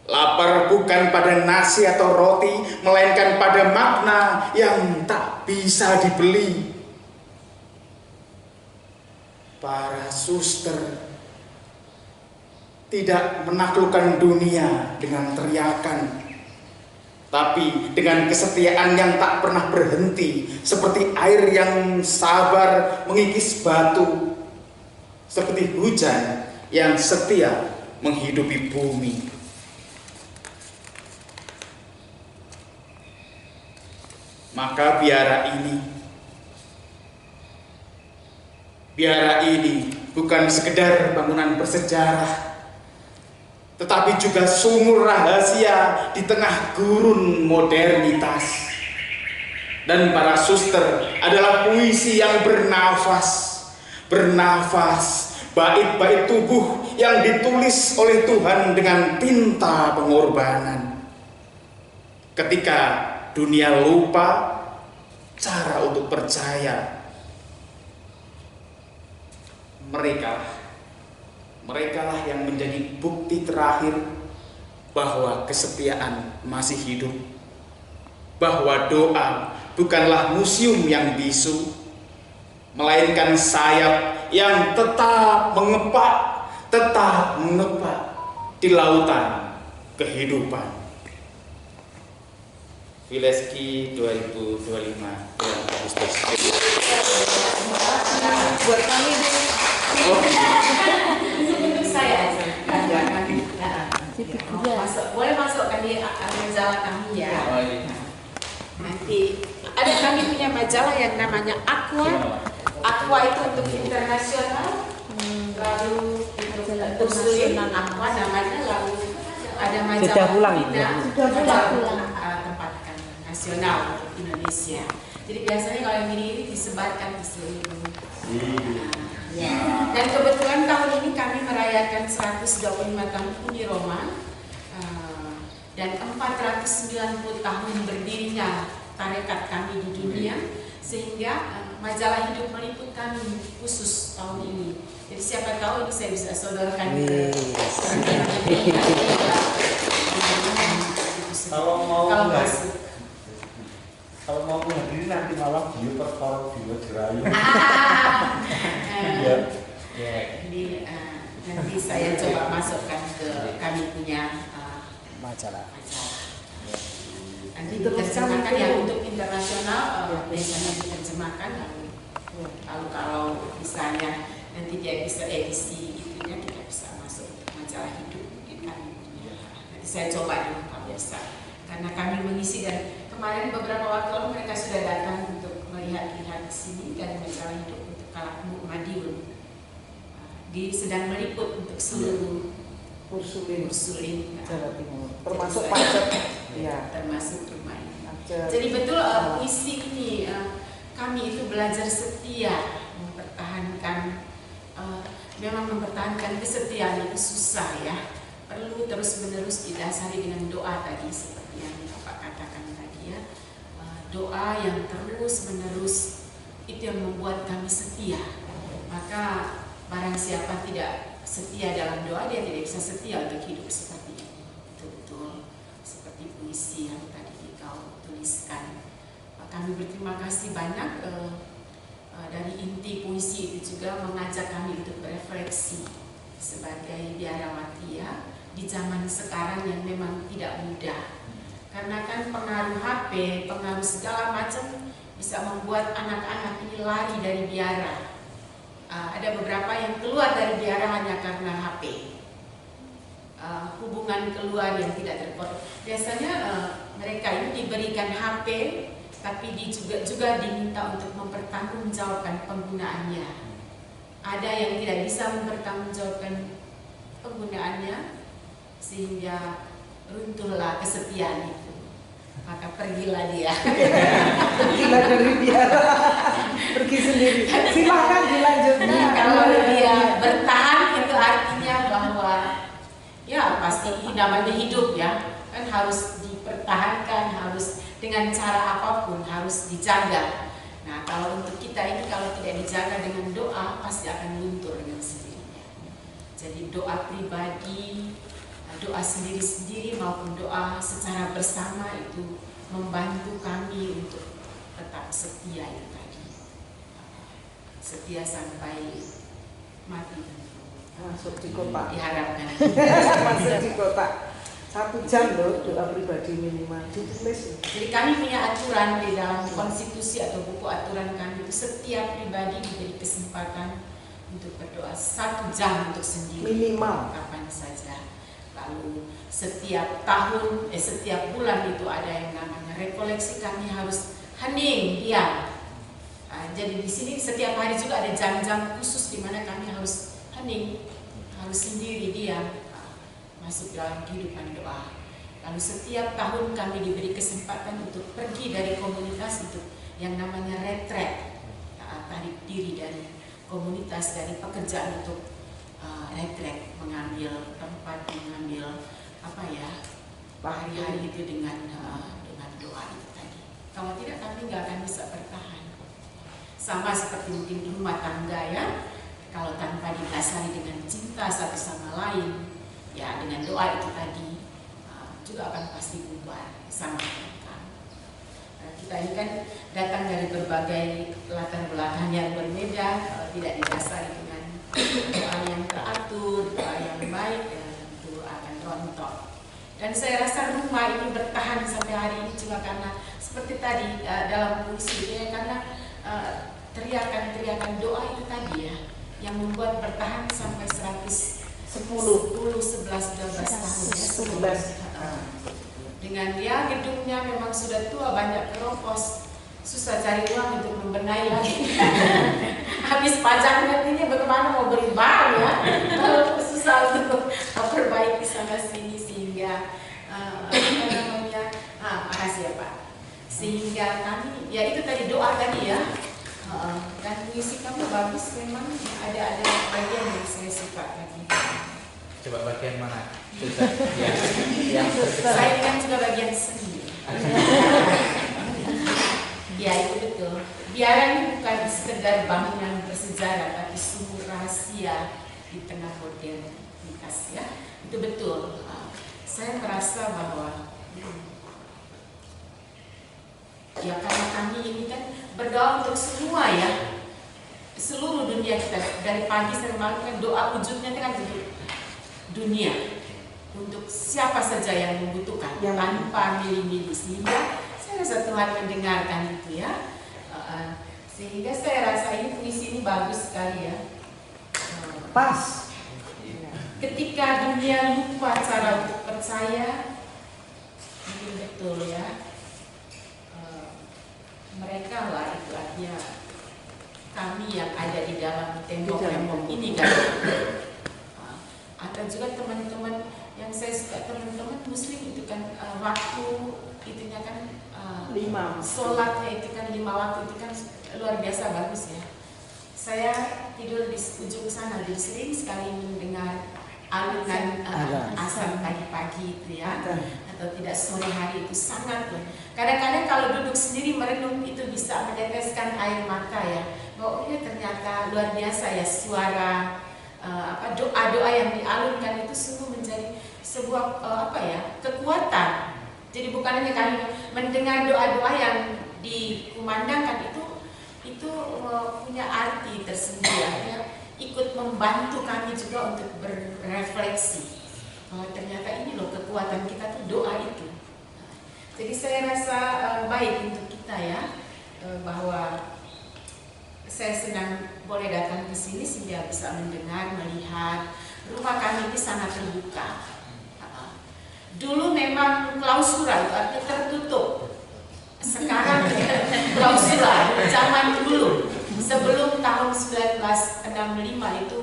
Lapar bukan pada nasi atau roti, melainkan pada makna yang tak bisa dibeli. Para suster tidak menaklukkan dunia dengan teriakan, tapi dengan kesetiaan yang tak pernah berhenti, seperti air yang sabar mengikis batu, seperti hujan yang setia menghidupi bumi. Maka biara ini bukan sekedar bangunan bersejarah, tetapi juga sumur rahasia di tengah gurun modernitas. Dan para suster adalah puisi yang bernafas, bait-bait tubuh yang ditulis oleh Tuhan dengan tinta pengorbanan. Ketika dunia lupa cara untuk percaya, merekalah yang menjadi bukti terakhir bahwa kesetiaan masih hidup, bahwa doa bukanlah museum yang bisu, melainkan sayap yang tetap mengepak di lautan kehidupan. Wileski 2025 bulan Agustus. Buat kami untuk saya aja. Boleh masukkan di majalah kami ya. Nanti ada kami punya majalah yang namanya Aqua. Aqua itu untuk internasional. Lalu internasional Aqua namanya, lalu ada majalah sudah pulang tempat nasional untuk Indonesia. Jadi biasanya kalau yang ini disebarkan di seluruh. Dan kebetulan tahun ini kami merayakan 125 tahun Uni Roma dan 490 tahun berdirinya tarekat kami di dunia, sehingga majalah Hidup meliput kami khusus tahun ini. Jadi siapa tahu ini saya bisa sodorkan ke kalau mau menghadiri nanti malam Bio perform Bio Jerayu. Jadi nanti saya coba masukkan ke kami punya majalah. Nanti diterjemahkan yang untuk internasional, biasanya diterjemahkan. Lalu kalau misalnya nanti dia bisa edisi itunya, kita bisa masuk majalah Hidup di kami punya. Nanti saya coba dulu kalau biasa, karena kami mengisi, dan kemarin beberapa waktu lalu mereka sudah datang untuk melihat-lihat di sini dari majalah Hidup untuk Kalakmu Madiun. Sedang meliput untuk seluruh Ursulin Jawa Timur, termasuk Pacet, termasuk rumah ini. Jadi betul puisi ini belajar setia, mempertahankan memang mempertahankan kesetiaan itu susah ya. Perlu terus-menerus didasari dengan doa tadi seperti yang Bapak katakan tadi ya. Doa yang terus-menerus itu yang membuat kami setia. Maka barang siapa tidak setia dalam doa, dia tidak bisa setia untuk hidup seperti ini. Betul-betul seperti puisi yang tadi kau tuliskan. Kami berterima kasih banyak dari inti puisi itu juga mengajak kami untuk berefleksi sebagai biarawati ya, di zaman sekarang yang memang tidak mudah. Karena kan pengaruh HP, pengaruh segala macam bisa membuat anak-anak ini lari dari biara. Ada beberapa yang keluar dari biara hanya karena HP. Hubungan keluar yang tidak terkontrol. Biasanya mereka ini diberikan HP, tapi juga diminta untuk mempertanggungjawabkan penggunaannya. Ada yang tidak bisa mempertanggungjawabkan penggunaannya, sehingga runtuhlah kesetiaan itu. Maka pergilah dia. Pergilah dari biara, pergi sendiri. Silakan dilanjutkan. Nah, kalau dia bertahan itu artinya bahwa ya pasti namanya hidup ya, kan harus dipertahankan, harus dengan cara apapun harus dijaga. Nah, kalau untuk kita ini kalau tidak dijaga dengan doa pasti akan luntur dengan sendirinya. Jadi doa pribadi, doa sendiri-sendiri maupun doa secara bersama itu membantu kami untuk tetap setia itu tadi. Setia sampai mati. Masuk di kota. Diharapkan. Masuk di kota. 1 jam loh doa pribadi minimal ditulis. Jadi kami punya aturan di dalam konstitusi atau buku aturan kami itu setiap pribadi diberi kesempatan untuk berdoa 1 jam untuk sendiri minimal kapan saja. Lalu setiap tahun, setiap bulan itu ada yang namanya rekoleksi, kami harus hening diam. Jadi di sini setiap hari juga ada jam-jam khusus di mana kami harus hening, harus sendiri diam. Masuk dalam kehidupan doa. Lalu setiap tahun kami diberi kesempatan untuk pergi dari komunitas untuk yang namanya retret, tarik diri dari komunitas, dari pekerjaan untuk retret, mengambil tempat, mengambil apa ya, hari-hari itu dengan doa itu tadi. Kalau tidak kami nggak akan bisa bertahan. Sama seperti mungkin rumah tangga ya, kalau tanpa didasari dengan cinta satu sama lain, ya dengan doa itu tadi juga akan pasti bubar sama mereka. Kita ini kan datang dari berbagai latar belakang yang berbeda, tidak didasari dengan doa yang teratur, doa yang baik, ya tentu akan rontok. Dan saya rasa rumah ini bertahan sampai hari ini juga karena seperti tadi dalam puisi ya, karena teriakan-teriakan doa itu tadi ya yang membuat bertahan sampai 10, 11, 12 tahun ya. 11. Dengan dia gedungnya memang sudah tua, banyak keropos, susah cari uang untuk membenahi lagi. Habis pajaknya ini bagaimana mau beli barang ya, susah untuk memperbaiki sana sini sehingga apa namanya, makasih ya Pak. Sehingga kami, ya itu tadi doa tadi ya. Dan puisi kamu bagus memang, ada bagian yang saya suka tadi. Coba bagian mana? Yang saya kan juga bagian seni. Ya itu betul. Biara ini bukan sekedar bangunan bersejarah, tapi sumber rahasia di tengah modernitas ya. Itu betul. Saya merasa bahwa ya karena kami ini kan berdoa untuk semua ya, seluruh dunia kita dari pagi sampai malam kan doa wujudnya kan untuk dunia, untuk siapa saja yang membutuhkan tanpa milih-milih, sehingga saya rasa Tuhan mendengarkan itu ya. Sehingga saya rasa ini puisi ini bagus sekali ya. Pas. Ketika dunia lupa cara untuk percaya, mungkin betul ya. Mereka lah itu artinya kami yang ada di dalam tembok-tembok ini kan. Atau juga teman-teman yang saya suka, teman-teman muslim itu kan waktu itunya kan sholatnya itu kan 5 waktu itu kan luar luar biasa bagus ya. Saya tidur di ujung sana, jadi sering sekali mendengar alunan azan pagi-pagi itu ya, atau tidak sore hari itu sangat loh. Kadang-kadang kalau duduk sendiri merenung itu bisa meneteskan air mata ya. Oh ya ternyata luar biasa ya suara doa-doa yang dialunkan itu sungguh menjadi sebuah kekuatan. Jadi bukan hanya kami mendengar doa-doa yang dikumandangkan itu punya arti tersendiri ya. Ikut membantu kami juga untuk berefleksi bahwa ternyata ini loh kekuatan kita tuh doa itu. Jadi saya rasa baik untuk kita ya, bahwa saya senang boleh datang ke sini sehingga bisa mendengar, melihat. Rumah kami ini sangat terbuka. Dulu memang klausura itu artinya tertutup. Sekarang klausura zaman dulu. Sebelum tahun 1965 itu,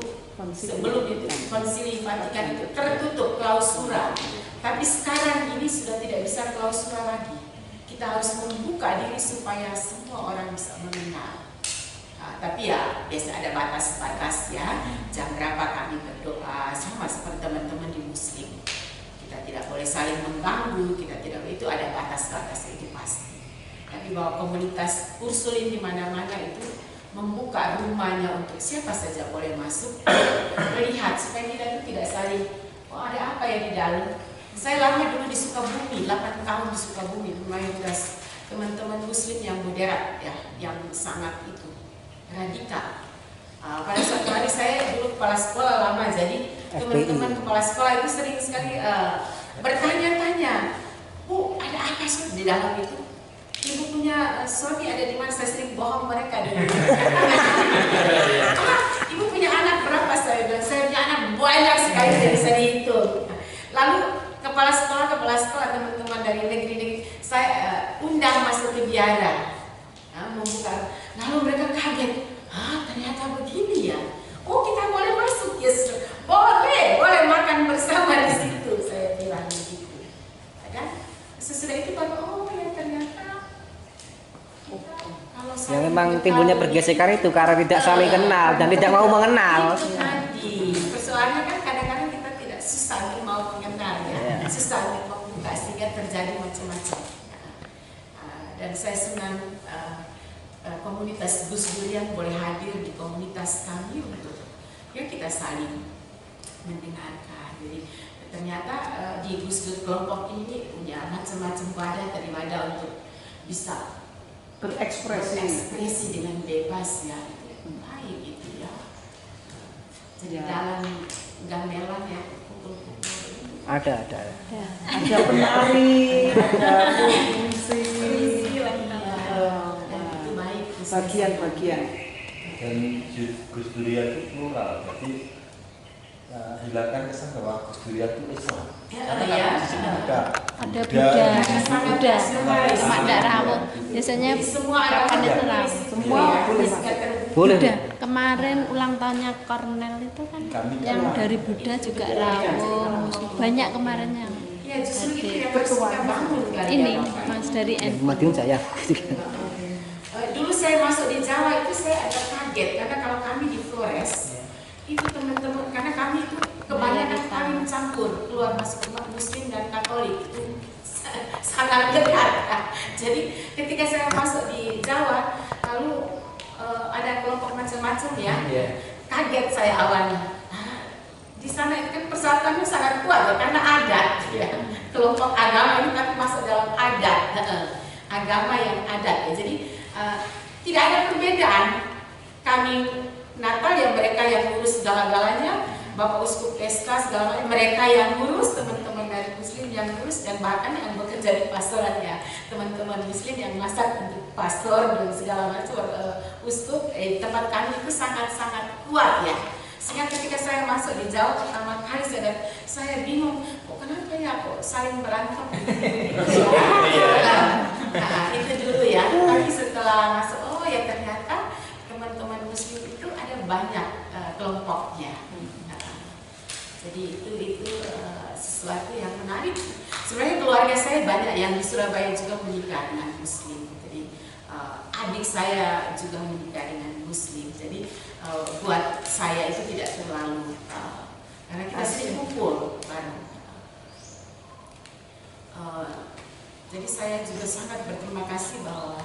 sebelum itu Konsili Vatikan itu tertutup klausura. Tapi sekarang ini sudah tidak bisa klausura lagi. Kita harus membuka diri supaya semua orang bisa mengenal. Tapi ya biasa ada batas-batas ya. Jam berapa kami berdoa sama seperti teman-teman di Muslim. Kita tidak boleh saling mengganggu. Kita tidak, itu ada batas-batas itu pasti. Tapi bahwa komunitas Ursulin di mana-mana itu membuka rumahnya untuk siapa saja boleh masuk, melihat supaya kita itu tidak saling, oh ada apa ya di dalam. Saya lama dulu di Sukabumi, 8 tahun di Sukabumi, mayoritas teman-teman Muslim yang moderat ya, yang sangat itu radikal. Pada suatu hari saya dulu kepala sekolah lama, jadi teman-teman kepala sekolah itu sering sekali bertanya-tanya, Bu ada apa sih di dalam itu? Ibu punya suami ada di mana? Saya sering bohong mereka dulu. Ibu punya anak berapa? Saya bilang saya punya anak banyak sekali, jadi saya dihitung. Lalu kepala sekolah teman-teman dari negeri-negeri saya undang masuk ke biara, membuka. Lalu mereka kaget, ternyata begini ya. Oh kita boleh masuk, yes, boleh makan bersama di situ. Saya bilang begitu. Kan sesudah itu baru oh ya ternyata. Yang memang timbulnya pergesekan itu karena tidak saling kenal dan tidak mau mengenal. Itu tadi persoalannya kan kadang-kadang kita tidak susah untuk mau mengenal ya, susah untuk membuka sehingga terjadi macam-macam. Dan saya senang komunitas Gus Durian boleh hadir di komunitas kami untuk ya kita saling mendengarkan. Jadi ternyata di Gus Dur kelompok ini punya macam-macam wadah untuk bisa berekspresi dengan bebas ya, baik gitu ya. Jadi dalam gamelan ya ada penari, ada musik, itu baik bagian-bagian. Dan Gus Durian itu plural, jadi hilangkan kesan bahwa Gus Durian itu Islam. Karena di sini ada Buddha, cuma tidak rawuh. Biasanya kapan itu rawuh? Semua boleh. Kemarin ulang tahunnya Cornel itu kan yang dari Buddha juga rawuh. Banyak kemarin yang ini Mas dari Madiun saya. Dulu saya masuk di Jawa itu saya agak kaget karena kalau kami di Flores itu teman-teman karena kami itu kebanyakan kami mencampur keluar masuk umat Muslim dan Katolik itu sangat dekat. Jadi ketika saya masuk di Jawa lalu ada kelompok macam-macam ya, kaget saya awalnya. Di sana itu kan persatuannya sangat kuat ya karena adat ya. Kelompok agama ini tapi masuk dalam adat, agama yang adat ya. Jadi tidak ada perbedaan. Kami Natal yang mereka yang ngurus segala-galanya, Bapak Uskup Pesta segala macam, mereka yang ngurus, teman-teman dari Muslim yang ngurus, dan bahkan yang bekerja di pastoran ya, teman-teman Muslim yang masak untuk pastor dan segala macam uskup. Tempat kami itu sangat-sangat kuat ya. Sehingga ketika saya masuk di Jawa pertama kali saya bingung, kok kenapa ya kok saling berantem? Nah, itu dulu ya. Tapi setelah masuk, oh ya ternyata teman-teman Muslim itu ada banyak kelompoknya. Jadi itu sesuatu yang menarik. Sebenarnya keluarga saya banyak yang di Surabaya juga menikah dengan Muslim. Jadi adik saya juga menikah dengan Muslim, jadi buat saya itu tidak terlalu karena kita sering kumpul bareng. Jadi saya juga sangat berterima kasih bahwa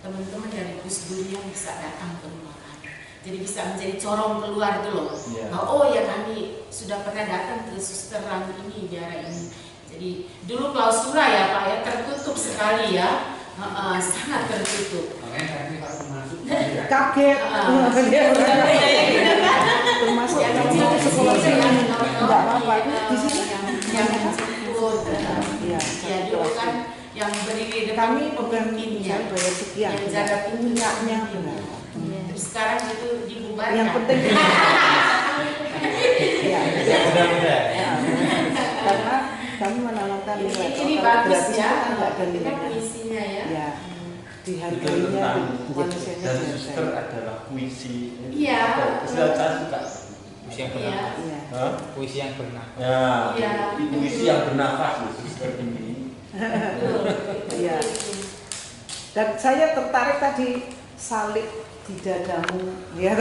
teman-teman dari Gus Durian bisa datang ke rumah kami. Jadi bisa menjadi corong keluar dulu. Oh ya, kami sudah pernah datang ke Suster Ram ini, biara ini. Jadi dulu klausura ya Pak ya, tertutup sekali ya, sangat tertutup. Kaget. Termasuk yang sekolah enggak apa-apa di sini yang ya dulu kan yang berdiri depan kami pemimpinnya bayar sekian yang jarak puncaknya benar. Terus sekarang itu dibubarkan. Yang penting ya, karena kami menanamkan nilai ini bagus ya, enggak ada nilai puisinya ya. Ya, dihargainya manusianya dan suster adalah puisi. Iya. Saya suka puisi yang bernafas. Puisi yang bernafas. Ya, puisi yang bernafas suster ini. Iya. Dan saya tertarik tadi salib di dadamu, ya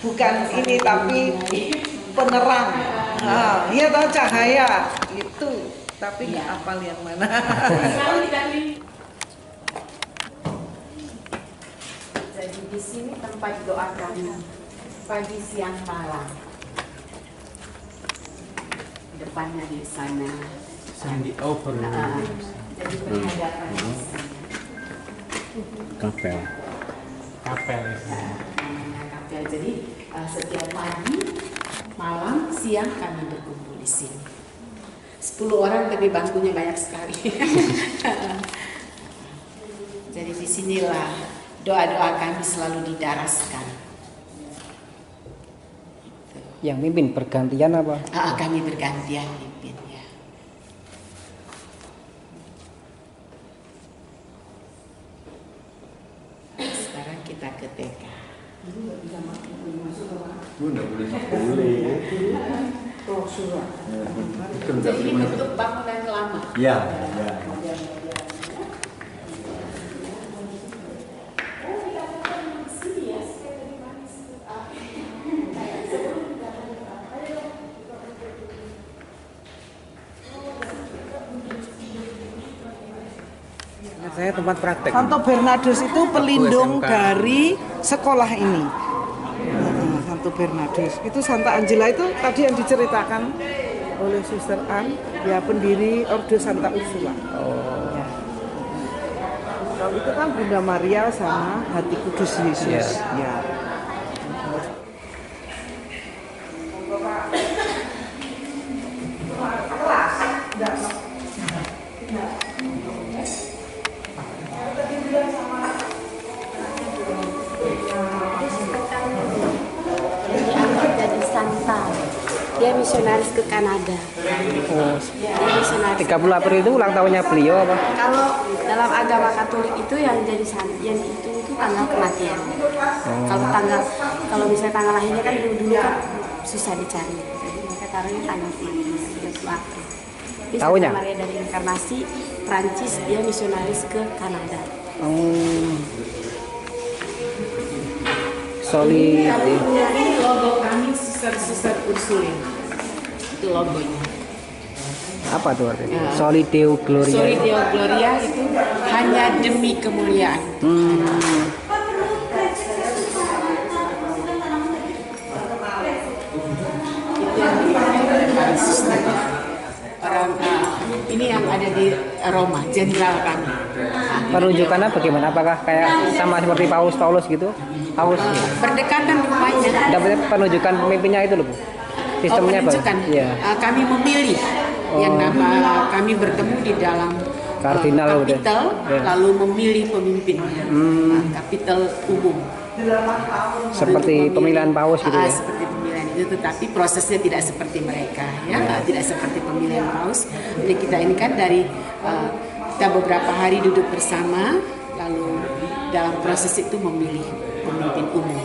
bukan ini tapi penerang. Iya tahu cahaya itu, tapi nggak hafal yang mana. Jadi di sini tempat doa kami pagi, siang, malam. Depannya di sana. Sandi over. Jadi penghadapan. Kapel. Kapel. Kapel. Jadi setiap pagi, malam, siang kami berkumpul di sini. 10 orang tapi bangkunya banyak sekali. Jadi disinilah doa-doa kami selalu didaraskan. Yang mimpin bergantian apa? Kami bergantian mimpin ya. Sekarang kita ke TK. Jadi ini bentuk bangunan lama. Ya. Saya tempat praktek. Santo Bernardus itu pelindung dari sekolah ini. Santo Bernardus itu Santa Angela itu tadi yang diceritakan oleh Suster Ann, ya pendiri Ordo Santa Ursula. Ya. Kalau itu kan Bunda Maria sama Hati Kudus Yesus. Ya. Dia misionaris ke Kanada. Dia misionaris. 30 April itu ulang tahunnya beliau apa? Kalau dalam agama Katolik itu yang jadi yang itu tanggal kematian. Kalau misalnya tanggal lahirnya kan dulu kan susah dicari. Jadi mereka taruhnya tanggal kematian 30 April. Tahunnya? Maria dari Inkarnasi Prancis, dia misionaris ke Kanada. Solid. Ini logo kami Suster Ursulin. Itu logonya. Apa tuh artinya? Soli Deo Gloria. Soli Deo Gloria itu hanya demi kemuliaan. Itu yang dipakai oleh para suster. Orang ini yang ada di Roma, jenderal kami. Penunjukannya bagaimana? Apakah kayak sama seperti Paulus gitu? Paus berdekatan rupanya. Dapatnya penunjukan pemimpinnya itu loh, Bu. Sistemnya penunjukan. Ya. Kami memilih yang nama kami bertemu di dalam kardinal kapitel, lalu memilih pemimpin. Kapitel umum. Seperti pemilihan paus gitu ya. Seperti pemilihan itu, tetapi prosesnya tidak seperti mereka ya, tidak seperti pemilihan paus. Jadi kita ini kan dari kita beberapa hari duduk bersama, lalu dalam proses itu memilih pemimpin umum.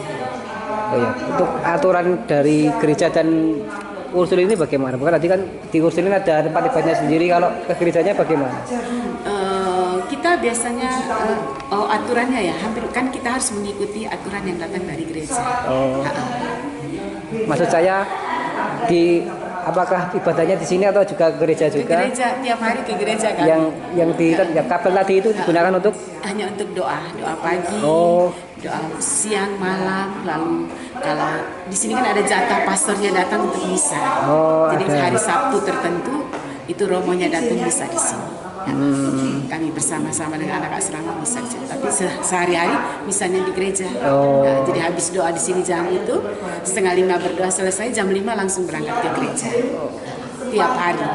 Oh ya, untuk aturan dari gereja dan Ursul ini bagaimana? Bukan tadi kan di Ursul ini ada tempat ibadahnya sendiri, kalau ke gerejanya bagaimana? Kita kita biasanya aturannya ya, hampir kan kita harus mengikuti aturan yang datang dari gereja. Maksud saya apakah ibadahnya di sini atau juga gereja juga? Ke gereja, tiap hari ke gereja kan. Yang kapel tadi itu digunakan untuk? Hanya untuk doa pagi, doa siang, malam, lalu kalau di sini kan ada jatah pastornya datang untuk misa. Jadi hari Sabtu tertentu itu romonya datang misa di sini. Kami bersama-sama dengan anak asrama misa di sini. Tapi sehari-hari misalnya di gereja. Nah, jadi habis doa di sini jam itu 4:30 berdoa selesai, jam 5 langsung berangkat ke gereja. Tiap hari.